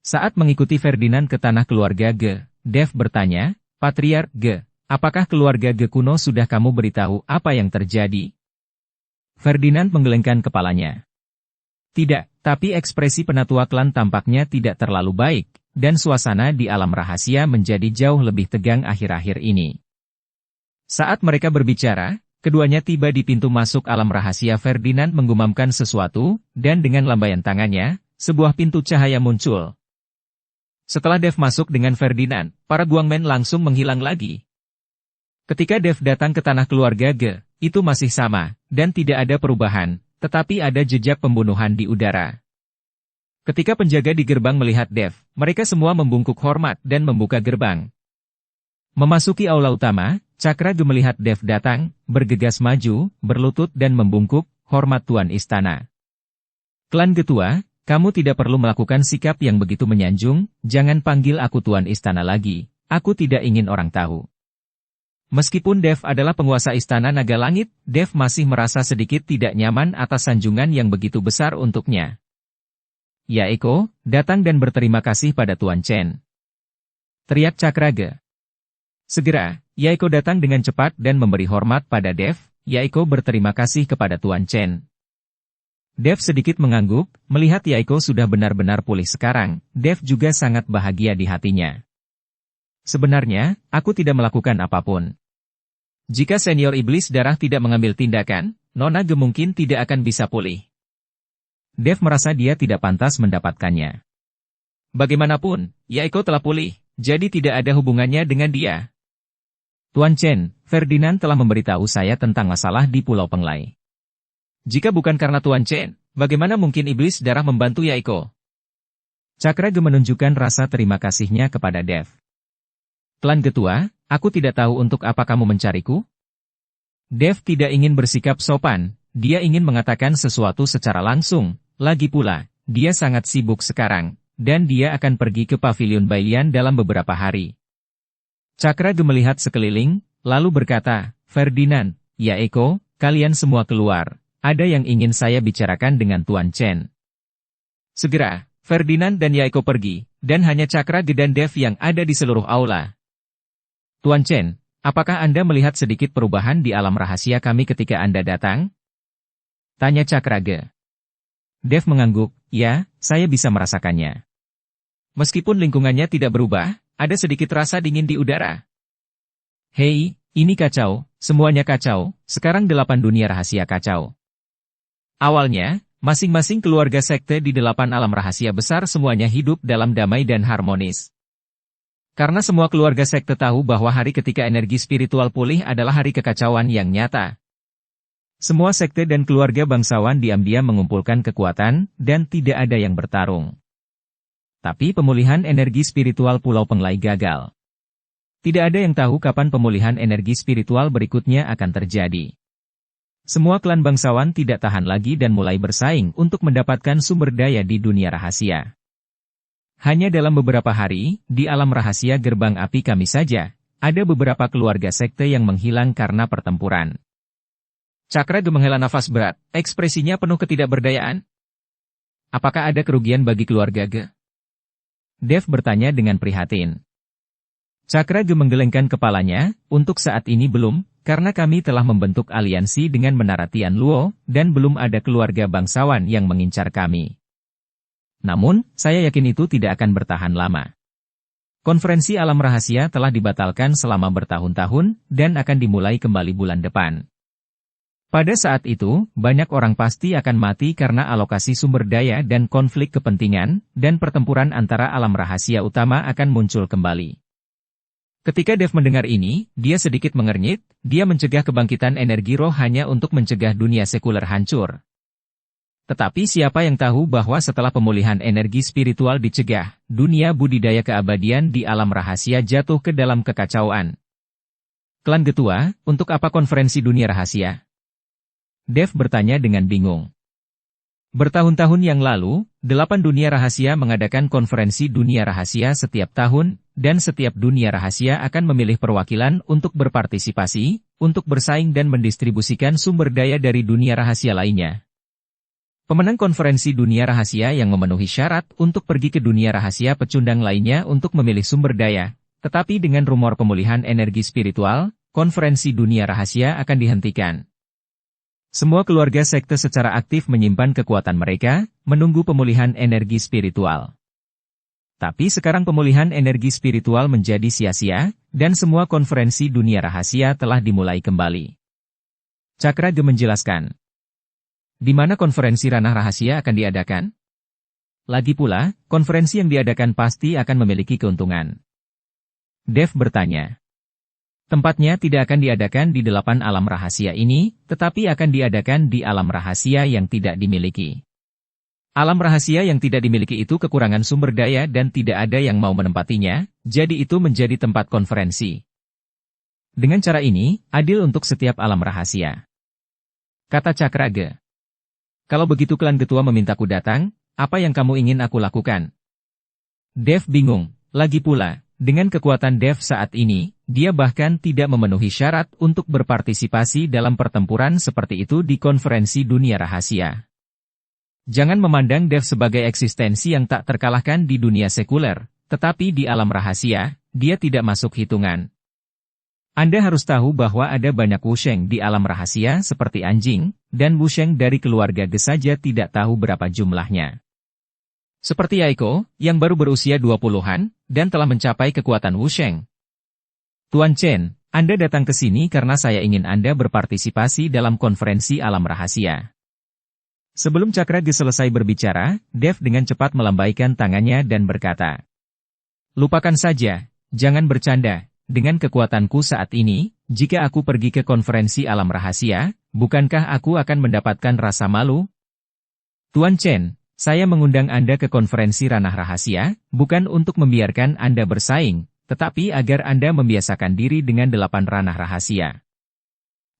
Saat mengikuti Ferdinand ke tanah keluarga Ge, Dev bertanya, Patriark Ge, apakah keluarga Ge kuno sudah kamu beritahu apa yang terjadi? Ferdinand menggelengkan kepalanya. Tidak, tapi ekspresi penatua klan tampaknya tidak terlalu baik, dan suasana di alam rahasia menjadi jauh lebih tegang akhir-akhir ini. Saat mereka berbicara, keduanya tiba di pintu masuk alam rahasia. Ferdinand menggumamkan sesuatu, dan dengan lambaian tangannya, sebuah pintu cahaya muncul. Setelah Dev masuk dengan Ferdinand, para Guangmen langsung menghilang lagi. Ketika Dev datang ke tanah keluarga Ge, itu masih sama, dan tidak ada perubahan, tetapi ada jejak pembunuhan di udara. Ketika penjaga di gerbang melihat Dev, mereka semua membungkuk hormat dan membuka gerbang. Memasuki aula utama, Cakra Ge melihat Dev datang, bergegas maju, berlutut dan membungkuk, hormat Tuan Istana. Klan Getua, kamu tidak perlu melakukan sikap yang begitu menyanjung, jangan panggil aku Tuan Istana lagi, aku tidak ingin orang tahu. Meskipun Dev adalah penguasa Istana Naga Langit, Dev masih merasa sedikit tidak nyaman atas sanjungan yang begitu besar untuknya. Ya Eko, datang dan berterima kasih pada Tuan Chen. Teriak Cakra Ge. Segera, Yaiko datang dengan cepat dan memberi hormat pada Dev. Yaiko berterima kasih kepada Tuan Chen. Dev sedikit mengangguk, melihat Yaiko sudah benar-benar pulih sekarang. Dev juga sangat bahagia di hatinya. Sebenarnya, aku tidak melakukan apapun. Jika senior iblis darah tidak mengambil tindakan, Nona Ge mungkin tidak akan bisa pulih. Dev merasa dia tidak pantas mendapatkannya. Bagaimanapun, Yaiko telah pulih, jadi tidak ada hubungannya dengan dia. Tuan Chen, Ferdinand telah memberitahu saya tentang masalah di Pulau Penglai. Jika bukan karena Tuan Chen, bagaimana mungkin iblis darah membantu Yaiko? Cakra Ge menunjukkan rasa terima kasihnya kepada Dev. Klan Getua, aku tidak tahu untuk apa kamu mencariku? Dev tidak ingin bersikap sopan, dia ingin mengatakan sesuatu secara langsung, lagi pula, dia sangat sibuk sekarang, dan dia akan pergi ke Pavilion Bailian dalam beberapa hari. Cakra Ge melihat sekeliling, lalu berkata, Ferdinand, Yaiko, kalian semua keluar, ada yang ingin saya bicarakan dengan Tuan Chen. Segera, Ferdinand dan Yaiko pergi, dan hanya Cakra Ge dan Dev yang ada di seluruh aula. Tuan Chen, Apakah Anda melihat sedikit perubahan di alam rahasia kami ketika Anda datang? Tanya Cakraga. Dev mengangguk, ya, saya bisa merasakannya. Meskipun lingkungannya tidak berubah, ada sedikit rasa dingin di udara. Hei, ini kacau, semuanya kacau, sekarang 8 dunia rahasia kacau. Awalnya, masing-masing keluarga sekte di 8 alam rahasia besar semuanya hidup dalam damai dan harmonis. Karena semua keluarga sekte tahu bahwa hari ketika energi spiritual pulih adalah hari kekacauan yang nyata. Semua sekte dan keluarga bangsawan diam-diam mengumpulkan kekuatan, dan tidak ada yang bertarung. Tapi pemulihan energi spiritual Pulau Penglai gagal. Tidak ada yang tahu kapan pemulihan energi spiritual berikutnya akan terjadi. Semua klan bangsawan tidak tahan lagi dan mulai bersaing untuk mendapatkan sumber daya di dunia rahasia. Hanya dalam beberapa hari, di alam rahasia gerbang api kami saja, ada beberapa keluarga sekte yang menghilang karena pertempuran. Cakraga menghela nafas berat, ekspresinya penuh ketidakberdayaan. Apakah ada kerugian bagi keluarga Ge? Dev bertanya dengan prihatin. Cakraga menggelengkan kepalanya, untuk saat ini belum, karena kami telah membentuk aliansi dengan Menara Tianluo, dan belum ada keluarga bangsawan yang mengincar kami. Namun, saya yakin itu tidak akan bertahan lama. Konferensi alam rahasia telah dibatalkan selama bertahun-tahun, dan akan dimulai kembali bulan depan. Pada saat itu, banyak orang pasti akan mati karena alokasi sumber daya dan konflik kepentingan, dan pertempuran antara alam rahasia utama akan muncul kembali. Ketika Dev mendengar ini, dia sedikit mengernyit, dia mencegah kebangkitan energi roh hanya untuk mencegah dunia sekuler hancur. Tetapi siapa yang tahu bahwa setelah pemulihan energi spiritual dicegah, dunia budidaya keabadian di alam rahasia jatuh ke dalam kekacauan. Klan Getua, untuk apa konferensi dunia rahasia? Dev bertanya dengan bingung. Bertahun-tahun yang lalu, 8 dunia rahasia mengadakan konferensi dunia rahasia setiap tahun, dan setiap dunia rahasia akan memilih perwakilan untuk berpartisipasi, untuk bersaing dan mendistribusikan sumber daya dari dunia rahasia lainnya. Pemenang konferensi dunia rahasia yang memenuhi syarat untuk pergi ke dunia rahasia pecundang lainnya untuk memilih sumber daya, tetapi dengan rumor pemulihan energi spiritual, konferensi dunia rahasia akan dihentikan. Semua keluarga sekte secara aktif menyimpan kekuatan mereka, menunggu pemulihan energi spiritual. Tapi sekarang pemulihan energi spiritual menjadi sia-sia, dan semua konferensi dunia rahasia telah dimulai kembali. Cakraga menjelaskan. Di mana konferensi ranah rahasia akan diadakan? Lagi pula, konferensi yang diadakan pasti akan memiliki keuntungan. Dev bertanya. Tempatnya tidak akan diadakan di 8 alam rahasia ini, tetapi akan diadakan di alam rahasia yang tidak dimiliki. Alam rahasia yang tidak dimiliki itu kekurangan sumber daya dan tidak ada yang mau menempatinya, jadi itu menjadi tempat konferensi. Dengan cara ini, adil untuk setiap alam rahasia. Kata Cakraga. Kalau begitu klan Getua memintaku datang, apa yang kamu ingin aku lakukan? Dev bingung, lagi pula, dengan kekuatan Dev saat ini, dia bahkan tidak memenuhi syarat untuk berpartisipasi dalam pertempuran seperti itu di konferensi dunia rahasia. Jangan memandang Dev sebagai eksistensi yang tak terkalahkan di dunia sekuler, tetapi di alam rahasia, dia tidak masuk hitungan. Anda harus tahu bahwa ada banyak wusheng di alam rahasia seperti anjing, dan wusheng dari keluarga Ge saja tidak tahu berapa jumlahnya. Seperti Aiko, yang baru berusia 20-an, dan telah mencapai kekuatan wusheng. Tuan Chen, Anda datang ke sini karena saya ingin Anda berpartisipasi dalam konferensi alam rahasia. Sebelum Cakraga selesai berbicara, Dev dengan cepat melambaikan tangannya dan berkata, lupakan saja, jangan bercanda. Dengan kekuatanku saat ini, jika aku pergi ke konferensi alam rahasia, bukankah aku akan mendapatkan rasa malu? Tuan Chen, saya mengundang Anda ke konferensi ranah rahasia, bukan untuk membiarkan Anda bersaing, tetapi agar Anda membiasakan diri dengan 8 ranah rahasia.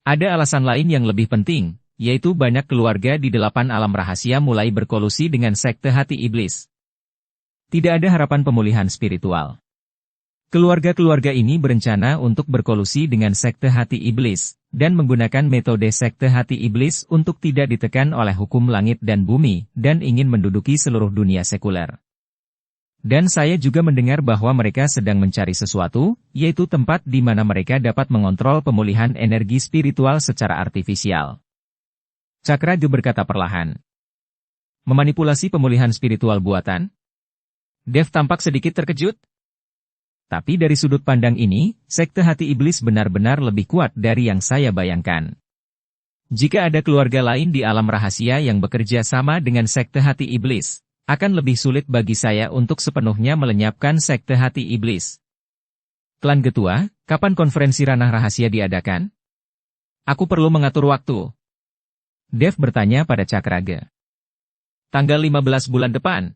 Ada alasan lain yang lebih penting, yaitu banyak keluarga di 8 alam rahasia mulai berkolusi dengan sekte hati iblis. Tidak ada harapan pemulihan spiritual. Keluarga-keluarga ini berencana untuk berkolusi dengan sekte hati iblis, dan menggunakan metode sekte hati iblis untuk tidak ditekan oleh hukum langit dan bumi, dan ingin menduduki seluruh dunia sekuler. Dan saya juga mendengar bahwa mereka sedang mencari sesuatu, yaitu tempat di mana mereka dapat mengontrol pemulihan energi spiritual secara artifisial. Cakraga berkata perlahan. Memanipulasi pemulihan spiritual buatan? Dev tampak sedikit terkejut. Tapi dari sudut pandang ini, sekte hati iblis benar-benar lebih kuat dari yang saya bayangkan. Jika ada keluarga lain di alam rahasia yang bekerja sama dengan sekte hati iblis, akan lebih sulit bagi saya untuk sepenuhnya melenyapkan sekte hati iblis. Klan Getua, kapan konferensi ranah rahasia diadakan? Aku perlu mengatur waktu. Dev bertanya pada Cakraga. Tanggal 15 bulan depan.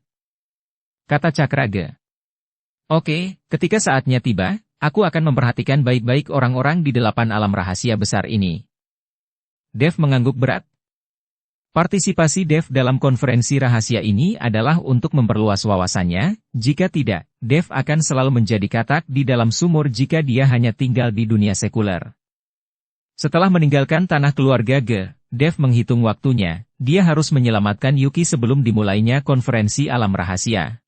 Kata Cakraga. Oke, ketika saatnya tiba, aku akan memperhatikan baik-baik orang-orang di 8 alam rahasia besar ini. Dev mengangguk berat. Partisipasi Dev dalam konferensi rahasia ini adalah untuk memperluas wawasannya, jika tidak, Dev akan selalu menjadi katak di dalam sumur jika dia hanya tinggal di dunia sekuler. Setelah meninggalkan tanah keluarga Ge, Dev menghitung waktunya, dia harus menyelamatkan Yuki sebelum dimulainya konferensi alam rahasia.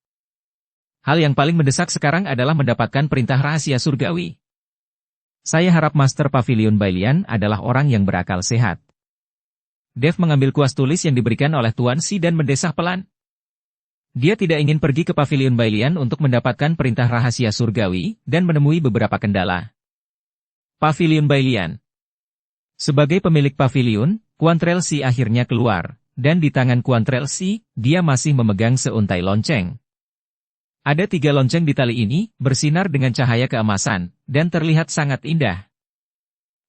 Hal yang paling mendesak sekarang adalah mendapatkan perintah rahasia surgawi. Saya harap Master Pavilion Bailian adalah orang yang berakal sehat. Dev mengambil kuas tulis yang diberikan oleh Tuan Si dan mendesah pelan. Dia tidak ingin pergi ke Pavilion Bailian untuk mendapatkan perintah rahasia surgawi dan menemui beberapa kendala. Pavilion Bailian. Sebagai pemilik pavilion, Quantrell Si akhirnya keluar, dan di tangan Quantrell Si, dia masih memegang seuntai lonceng. Ada 3 lonceng di tali ini, bersinar dengan cahaya keemasan, dan terlihat sangat indah.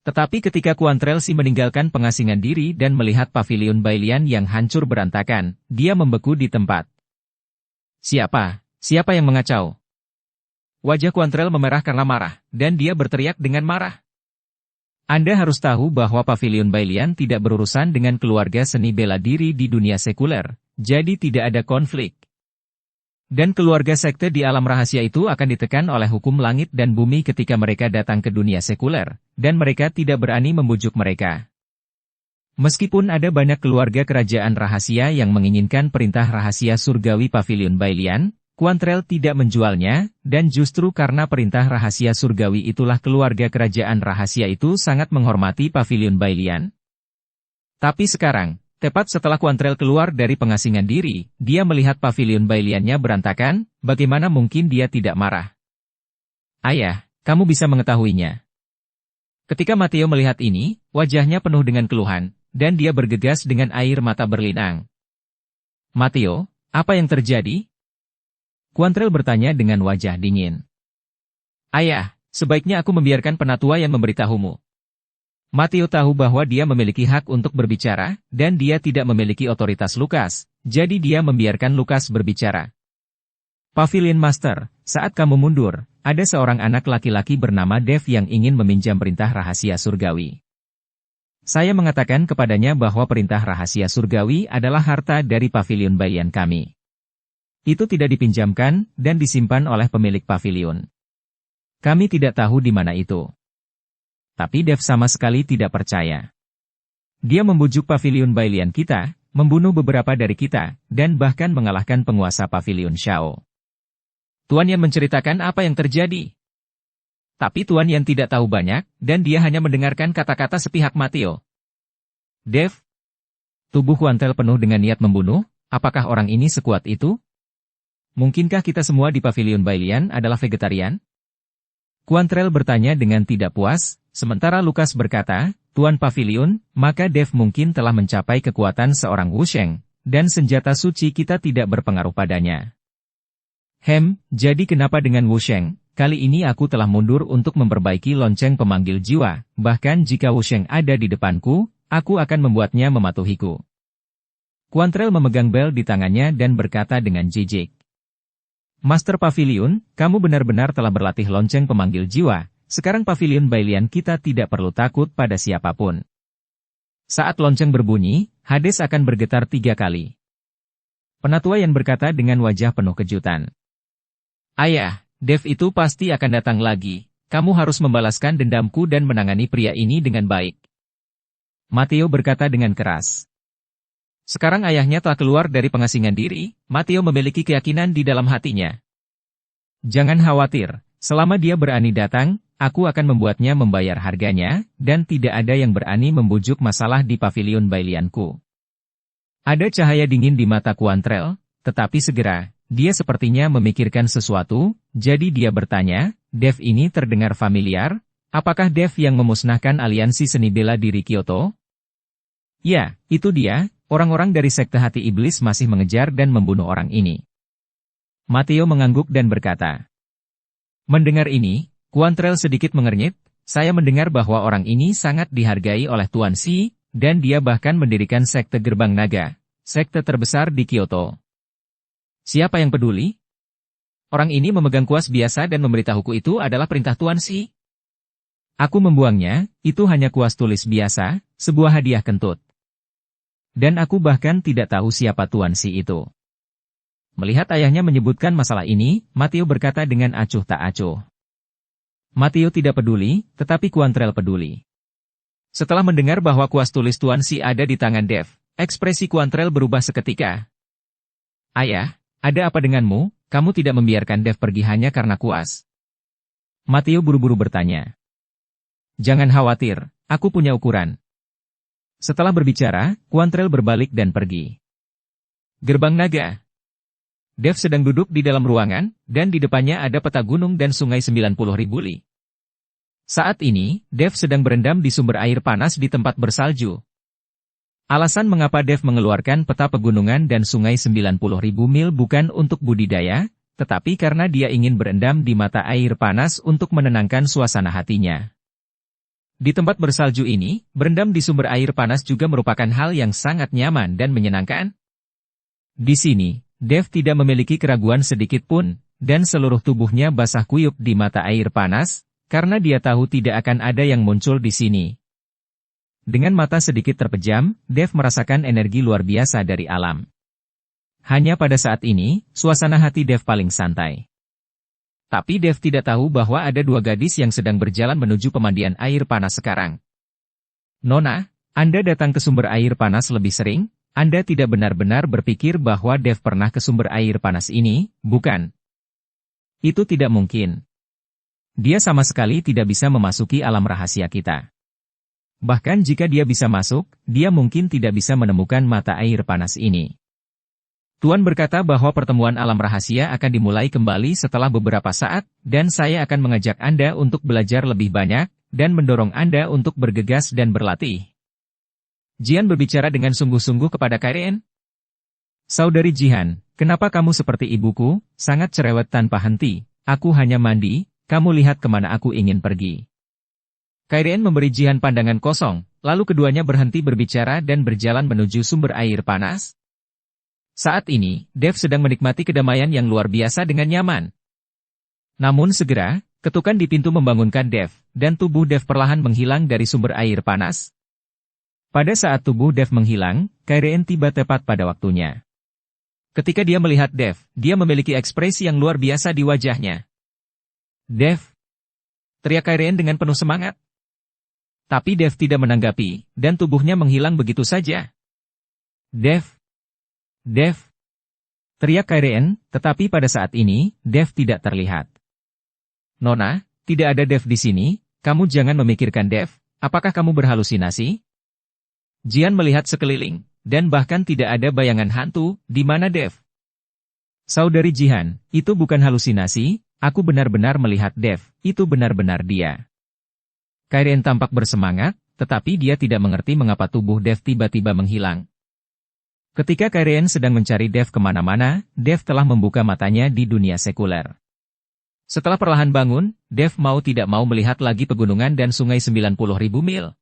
Tetapi ketika Quantrell Si meninggalkan pengasingan diri dan melihat Pavilion Bailian yang hancur berantakan, dia membeku di tempat. Siapa? Siapa yang mengacau? Wajah Quantrell memerah karena marah, dan dia berteriak dengan marah. Anda harus tahu bahwa Pavilion Bailian tidak berurusan dengan keluarga seni bela diri di dunia sekuler, jadi tidak ada konflik. Dan keluarga sekte di alam rahasia itu akan ditekan oleh hukum langit dan bumi ketika mereka datang ke dunia sekuler, dan mereka tidak berani membujuk mereka. Meskipun ada banyak keluarga kerajaan rahasia yang menginginkan perintah rahasia surgawi Pavilion Bailian, Quantrell tidak menjualnya, dan justru karena perintah rahasia surgawi itulah keluarga kerajaan rahasia itu sangat menghormati Pavilion Bailian. Tapi sekarang, tepat setelah Quantrell keluar dari pengasingan diri, dia melihat Pavilion Bailiannya berantakan, bagaimana mungkin dia tidak marah? Ayah, kamu bisa mengetahuinya. Ketika Matteo melihat ini, wajahnya penuh dengan keluhan, dan dia bergegas dengan air mata berlinang. Matteo, apa yang terjadi? Quantrell bertanya dengan wajah dingin. Ayah, sebaiknya aku membiarkan penatua yang memberitahumu. Matteo tahu bahwa dia memiliki hak untuk berbicara, dan dia tidak memiliki otoritas Lukas, jadi dia membiarkan Lukas berbicara. Pavilion Master, saat kamu mundur, ada seorang anak laki-laki bernama Dev yang ingin meminjam perintah rahasia surgawi. Saya mengatakan kepadanya bahwa perintah rahasia surgawi adalah harta dari Pavilion Bailian kami. Itu tidak dipinjamkan, dan disimpan oleh pemilik pavilion. Kami tidak tahu di mana itu. Tapi Dev sama sekali tidak percaya. Dia membujuk Pavilion Bailian kita, membunuh beberapa dari kita, dan bahkan mengalahkan penguasa Pavilion Shao. Tuan Yan menceritakan apa yang terjadi. Tapi Tuan Yan tidak tahu banyak, dan dia hanya mendengarkan kata-kata sepihak Matteo. Dev? Tubuh Quantrell penuh dengan niat membunuh, apakah orang ini sekuat itu? Mungkinkah kita semua di Pavilion Bailian adalah vegetarian? Quantrell bertanya dengan tidak puas, sementara Lukas berkata, Tuan Pavilion, maka Dev mungkin telah mencapai kekuatan seorang Wusheng, dan senjata suci kita tidak berpengaruh padanya. Jadi kenapa dengan Wusheng? Kali ini aku telah mundur untuk memperbaiki lonceng pemanggil jiwa, bahkan jika Wusheng ada di depanku, aku akan membuatnya mematuhiku. Quantrell memegang bel di tangannya dan berkata dengan jijik. Master Pavilion, kamu benar-benar telah berlatih lonceng pemanggil jiwa, sekarang Pavilion Bailian kita tidak perlu takut pada siapapun. Saat lonceng berbunyi, Hades akan bergetar 3 kali. Penatua yang berkata dengan wajah penuh kejutan. Ayah, Dev itu pasti akan datang lagi, kamu harus membalaskan dendamku dan menangani pria ini dengan baik. Matteo berkata dengan keras. Sekarang ayahnya telah keluar dari pengasingan diri, Matteo memiliki keyakinan di dalam hatinya. Jangan khawatir, selama dia berani datang, aku akan membuatnya membayar harganya, dan tidak ada yang berani membujuk masalah di pavilion Bailianku. Ada cahaya dingin di mata Quantrell, tetapi segera, dia sepertinya memikirkan sesuatu, jadi dia bertanya, Dev ini terdengar familiar, apakah Dev yang memusnahkan aliansi seni bela diri Kyoto? Ya, itu dia, orang-orang dari Sekte Hati Iblis masih mengejar dan membunuh orang ini. Matteo mengangguk dan berkata. Mendengar ini, Quantrell sedikit mengernyit, saya mendengar bahwa orang ini sangat dihargai oleh Tuan Shi, dan dia bahkan mendirikan Sekte Gerbang Naga, sekte terbesar di Kyoto. Siapa yang peduli? Orang ini memegang kuas biasa dan memberitahuku itu adalah perintah Tuan Shi. Aku membuangnya, itu hanya kuas tulis biasa, sebuah hadiah kentut. Dan aku bahkan tidak tahu siapa Tuan Shi itu. Melihat ayahnya menyebutkan masalah ini, Matteo berkata dengan acuh tak acuh. Matteo tidak peduli, tetapi Quantrell peduli. Setelah mendengar bahwa kuas tulis Tuan Shi ada di tangan Dev, ekspresi Quantrell berubah seketika. Ayah, ada apa denganmu? Kamu tidak membiarkan Dev pergi hanya karena kuas. Matteo buru-buru bertanya. Jangan khawatir, aku punya ukuran. Setelah berbicara, Quantrell berbalik dan pergi. Gerbang Naga. Dev sedang duduk di dalam ruangan, dan di depannya ada peta gunung dan sungai 90.000 li. Saat ini, Dev sedang berendam di sumber air panas di tempat bersalju. Alasan mengapa Dev mengeluarkan peta pegunungan dan sungai 90.000 mil bukan untuk budidaya, tetapi karena dia ingin berendam di mata air panas untuk menenangkan suasana hatinya. Di tempat bersalju ini, berendam di sumber air panas juga merupakan hal yang sangat nyaman dan menyenangkan. Di sini, Dev tidak memiliki keraguan sedikit pun, dan seluruh tubuhnya basah kuyup di mata air panas, karena dia tahu tidak akan ada yang muncul di sini. Dengan mata sedikit terpejam, Dev merasakan energi luar biasa dari alam. Hanya pada saat ini, suasana hati Dev paling santai. Tapi Dev tidak tahu bahwa ada dua gadis yang sedang berjalan menuju pemandian air panas sekarang. Nona, Anda datang ke sumber air panas lebih sering? Anda tidak benar-benar berpikir bahwa Dev pernah ke sumber air panas ini, bukan? Itu tidak mungkin. Dia sama sekali tidak bisa memasuki alam rahasia kita. Bahkan jika dia bisa masuk, dia mungkin tidak bisa menemukan mata air panas ini. Tuan berkata bahwa pertemuan alam rahasia akan dimulai kembali setelah beberapa saat, dan saya akan mengajak Anda untuk belajar lebih banyak, dan mendorong Anda untuk bergegas dan berlatih. Jian berbicara dengan sungguh-sungguh kepada Karen. Saudari Jihan, kenapa kamu seperti ibuku, sangat cerewet tanpa henti, aku hanya mandi, kamu lihat kemana aku ingin pergi. Karen memberi Jihan pandangan kosong, lalu keduanya berhenti berbicara dan berjalan menuju sumber air panas. Saat ini, Dev sedang menikmati kedamaian yang luar biasa dengan nyaman. Namun segera, ketukan di pintu membangunkan Dev, dan tubuh Dev perlahan menghilang dari sumber air panas. Pada saat tubuh Dev menghilang, Karen tiba tepat pada waktunya. Ketika dia melihat Dev, dia memiliki ekspresi yang luar biasa di wajahnya. Dev! Teriak Karen dengan penuh semangat. Tapi Dev tidak menanggapi, dan tubuhnya menghilang begitu saja. Dev! Dev! Teriak Karen, tetapi pada saat ini, Dev tidak terlihat. Nona, tidak ada Dev di sini, kamu jangan memikirkan Dev, apakah kamu berhalusinasi? Jian melihat sekeliling, dan bahkan tidak ada bayangan hantu, di mana Dev. Saudari Jihan, itu bukan halusinasi, aku benar-benar melihat Dev, itu benar-benar dia. Karen tampak bersemangat, tetapi dia tidak mengerti mengapa tubuh Dev tiba-tiba menghilang. Ketika Karen sedang mencari Dev kemana-mana, Dev telah membuka matanya di dunia sekuler. Setelah perlahan bangun, Dev mau tidak mau melihat lagi pegunungan dan sungai 90.000 mil.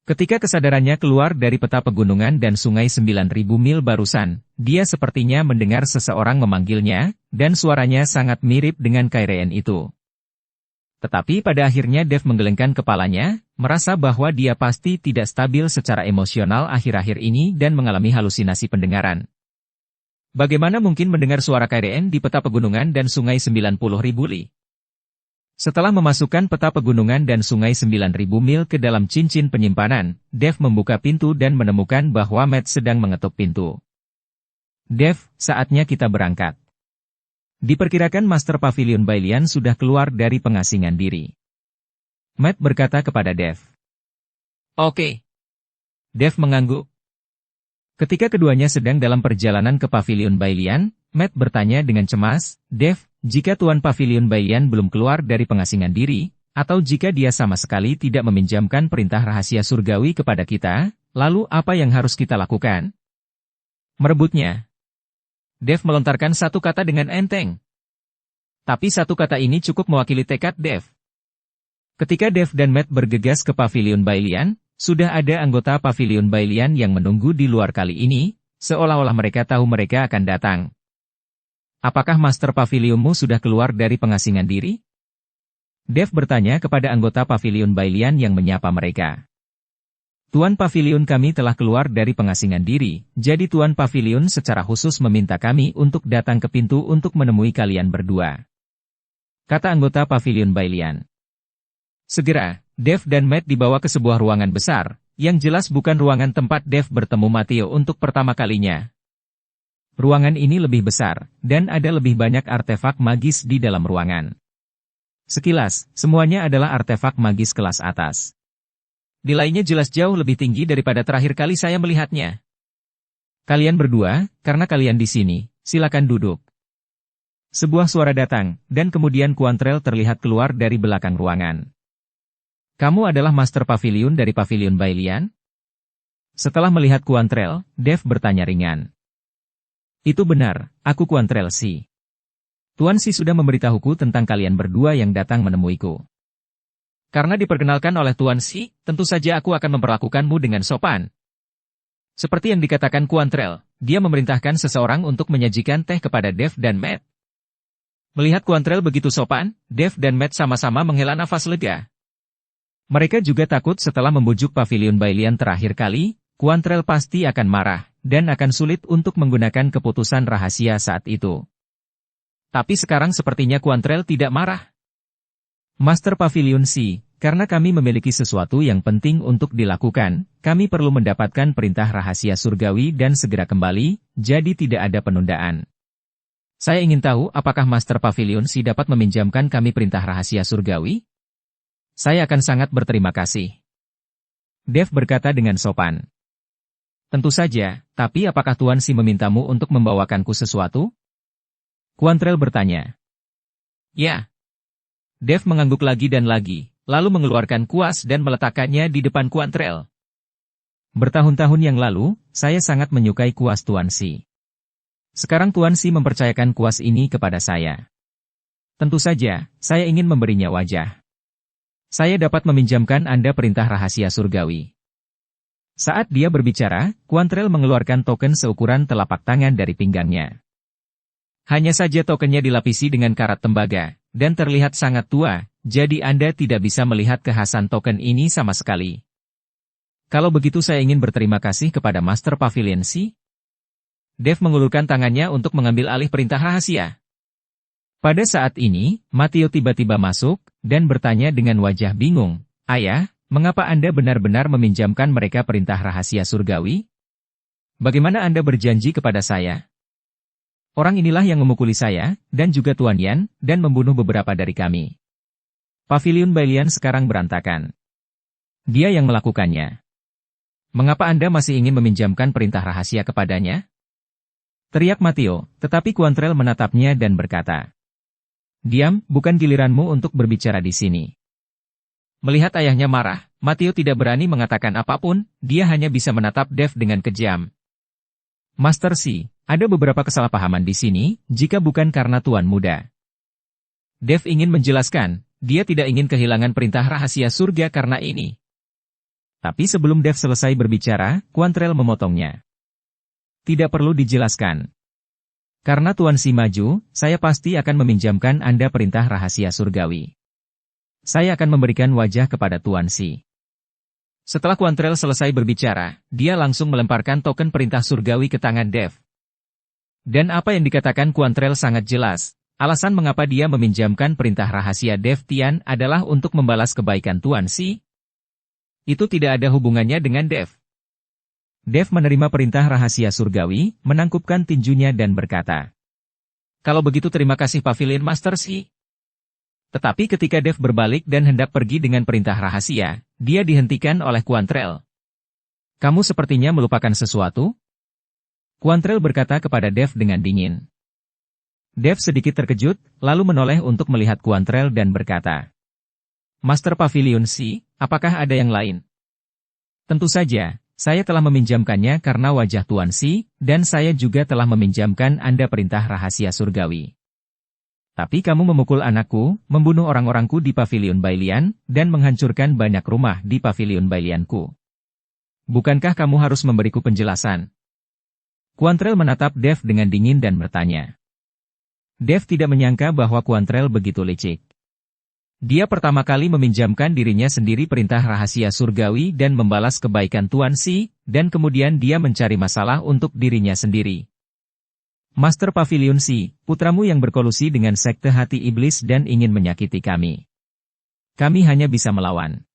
Ketika kesadarannya keluar dari peta pegunungan dan sungai 9.000 mil barusan, dia sepertinya mendengar seseorang memanggilnya, dan suaranya sangat mirip dengan Karen itu. Tetapi pada akhirnya Dev menggelengkan kepalanya, merasa bahwa dia pasti tidak stabil secara emosional akhir-akhir ini dan mengalami halusinasi pendengaran. Bagaimana mungkin mendengar suara Karen di peta pegunungan dan sungai 90.000 li? Setelah memasukkan peta pegunungan dan sungai 9.000 mil ke dalam cincin penyimpanan, Dev membuka pintu dan menemukan bahwa Matt sedang mengetuk pintu. Dev, saatnya kita berangkat. Diperkirakan Master Pavilion Bailian sudah keluar dari pengasingan diri. Matt berkata kepada Dev. Oke. Dev mengangguk. Ketika keduanya sedang dalam perjalanan ke Pavilion Bailian, Matt bertanya dengan cemas, Dev, jika Tuan Pavilion Bailian belum keluar dari pengasingan diri, atau jika dia sama sekali tidak meminjamkan perintah rahasia surgawi kepada kita, lalu apa yang harus kita lakukan? Merebutnya. Dev melontarkan satu kata dengan enteng. Tapi satu kata ini cukup mewakili tekad Dev. Ketika Dev dan Matt bergegas ke Pavilion Bailian, sudah ada anggota Pavilion Bailian yang menunggu di luar kali ini, seolah-olah mereka tahu mereka akan datang. Apakah Master Pavilionmu sudah keluar dari pengasingan diri? Dev bertanya kepada anggota Pavilion Bailian yang menyapa mereka. Tuan Pavilion kami telah keluar dari pengasingan diri, jadi Tuan Pavilion secara khusus meminta kami untuk datang ke pintu untuk menemui kalian berdua. Kata anggota Pavilion Bailian. Segera, Dev dan Matt dibawa ke sebuah ruangan besar, yang jelas bukan ruangan tempat Dev bertemu Matteo untuk pertama kalinya. Ruangan ini lebih besar, dan ada lebih banyak artefak magis di dalam ruangan. Sekilas, semuanya adalah artefak magis kelas atas. Nilainya jelas jauh lebih tinggi daripada terakhir kali saya melihatnya. Kalian berdua, karena kalian di sini, silakan duduk. Sebuah suara datang, dan kemudian Quantrell terlihat keluar dari belakang ruangan. Kamu adalah Master Pavilion dari Pavilion Bailian? Setelah melihat Quantrell, Dev bertanya ringan. Itu benar, aku Quantrell Si. Tuan Si sudah memberitahuku tentang kalian berdua yang datang menemuiku. Karena diperkenalkan oleh Tuan Si, tentu saja aku akan memperlakukanmu dengan sopan. Seperti yang dikatakan Quantrell, dia memerintahkan seseorang untuk menyajikan teh kepada Dev dan Matt. Melihat Quantrell begitu sopan, Dev dan Matt sama-sama menghela nafas lega. Mereka juga takut setelah membujuk Pavilion Bailian terakhir kali, Quantrell pasti akan marah, dan akan sulit untuk menggunakan keputusan rahasia saat itu. Tapi sekarang sepertinya Quantrell tidak marah. Master Pavilion Si, karena kami memiliki sesuatu yang penting untuk dilakukan, kami perlu mendapatkan perintah rahasia surgawi dan segera kembali, jadi tidak ada penundaan. Saya ingin tahu apakah Master Pavilion Si dapat meminjamkan kami perintah rahasia surgawi? Saya akan sangat berterima kasih. Dev berkata dengan sopan. Tentu saja, tapi apakah Tuan Si memintamu untuk membawakanku sesuatu? Quantrell bertanya. Ya. Dev mengangguk lagi dan lagi, lalu mengeluarkan kuas dan meletakkannya di depan Quantrell. Bertahun-tahun yang lalu, saya sangat menyukai kuas Tuan Si. Sekarang Tuan Si mempercayakan kuas ini kepada saya. Tentu saja, saya ingin memberinya wajah. Saya dapat meminjamkan Anda perintah rahasia surgawi. Saat dia berbicara, Quantrell mengeluarkan token seukuran telapak tangan dari pinggangnya. Hanya saja tokennya dilapisi dengan karat tembaga, dan terlihat sangat tua, jadi Anda tidak bisa melihat kekhasan token ini sama sekali. Kalau begitu saya ingin berterima kasih kepada Master Pavilion Si. Dev mengulurkan tangannya untuk mengambil alih perintah rahasia. Pada saat ini, Matteo tiba-tiba masuk, dan bertanya dengan wajah bingung, Ayah, mengapa Anda benar-benar meminjamkan mereka perintah rahasia surgawi? Bagaimana Anda berjanji kepada saya? Orang inilah yang memukuli saya, dan juga Tuan Yan, dan membunuh beberapa dari kami. Pavilion Bailian sekarang berantakan. Dia yang melakukannya. Mengapa Anda masih ingin meminjamkan perintah rahasia kepadanya? Teriak Matteo, tetapi Quantrell menatapnya dan berkata, Diam, bukan giliranmu untuk berbicara di sini. Melihat ayahnya marah, Matteo tidak berani mengatakan apapun, dia hanya bisa menatap Dev dengan kejam. Master Si, ada beberapa kesalahpahaman di sini, jika bukan karena Tuan Muda. Dev ingin menjelaskan, dia tidak ingin kehilangan perintah rahasia surga karena ini. Tapi sebelum Dev selesai berbicara, Quantrell memotongnya. Tidak perlu dijelaskan. Karena Tuan Si maju, saya pasti akan meminjamkan Anda perintah rahasia surgawi. Saya akan memberikan wajah kepada Tuan Si. Setelah Quantrell selesai berbicara, dia langsung melemparkan token perintah surgawi ke tangan Dev. Dan apa yang dikatakan Quantrell sangat jelas, alasan mengapa dia meminjamkan perintah rahasia Dev Tian adalah untuk membalas kebaikan Tuan Si. Itu tidak ada hubungannya dengan Dev. Dev menerima perintah rahasia surgawi, menangkupkan tinjunya dan berkata, Kalau begitu terima kasih Pavilion Master Si. Tetapi ketika Dev berbalik dan hendak pergi dengan perintah rahasia, dia dihentikan oleh Quantrell. Kamu sepertinya melupakan sesuatu? Quantrell berkata kepada Dev dengan dingin. Dev sedikit terkejut, lalu menoleh untuk melihat Quantrell dan berkata, Master Pavilion Si, apakah ada yang lain? Tentu saja, saya telah meminjamkannya karena wajah Tuan Si, dan saya juga telah meminjamkan Anda perintah rahasia surgawi. Tapi kamu memukul anakku, membunuh orang-orangku di Pavilion Bailian, dan menghancurkan banyak rumah di Pavilion Bailianku. Bukankah kamu harus memberiku penjelasan? Quantrell menatap Dev dengan dingin dan bertanya. Dev tidak menyangka bahwa Quantrell begitu licik. Dia pertama kali meminjamkan dirinya sendiri perintah rahasia surgawi dan membalas kebaikan Tuan Si, dan kemudian dia mencari masalah untuk dirinya sendiri. Master Pavilion Si, putramu yang berkolusi dengan sekte hati iblis dan ingin menyakiti kami. Kami hanya bisa melawan.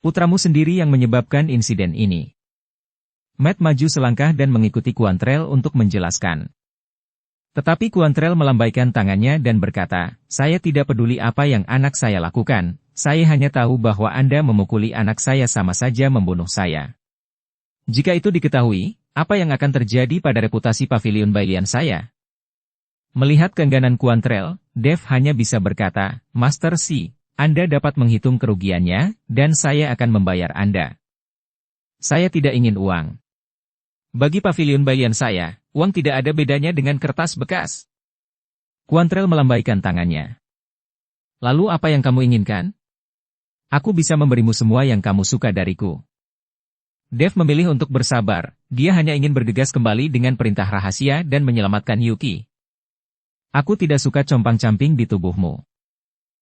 Putramu sendiri yang menyebabkan insiden ini. Matt maju selangkah dan mengikuti Quantrell untuk menjelaskan. Tetapi Quantrell melambaikan tangannya dan berkata, saya tidak peduli apa yang anak saya lakukan, saya hanya tahu bahwa Anda memukuli anak saya sama saja membunuh saya. Jika itu diketahui, apa yang akan terjadi pada reputasi Pavilion Bailian saya? Melihat keengganan Quantrell, Dev hanya bisa berkata, Master Si, Anda dapat menghitung kerugiannya, dan saya akan membayar Anda. Saya tidak ingin uang. Bagi Pavilion Bailian saya, uang tidak ada bedanya dengan kertas bekas. Quantrell melambaikan tangannya. Lalu apa yang kamu inginkan? Aku bisa memberimu semua yang kamu suka dariku. Dev memilih untuk bersabar, dia hanya ingin bergegas kembali dengan perintah rahasia dan menyelamatkan Yuki. Aku tidak suka compang-camping di tubuhmu.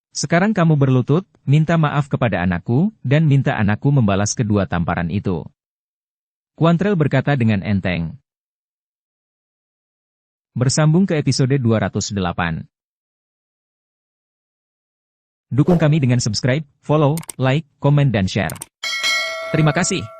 Sekarang kamu berlutut, minta maaf kepada anakku, dan minta anakku membalas kedua tamparan itu. Quantrell berkata dengan enteng. Bersambung ke episode 208. Dukung kami dengan subscribe, follow, like, komen dan share. Terima kasih.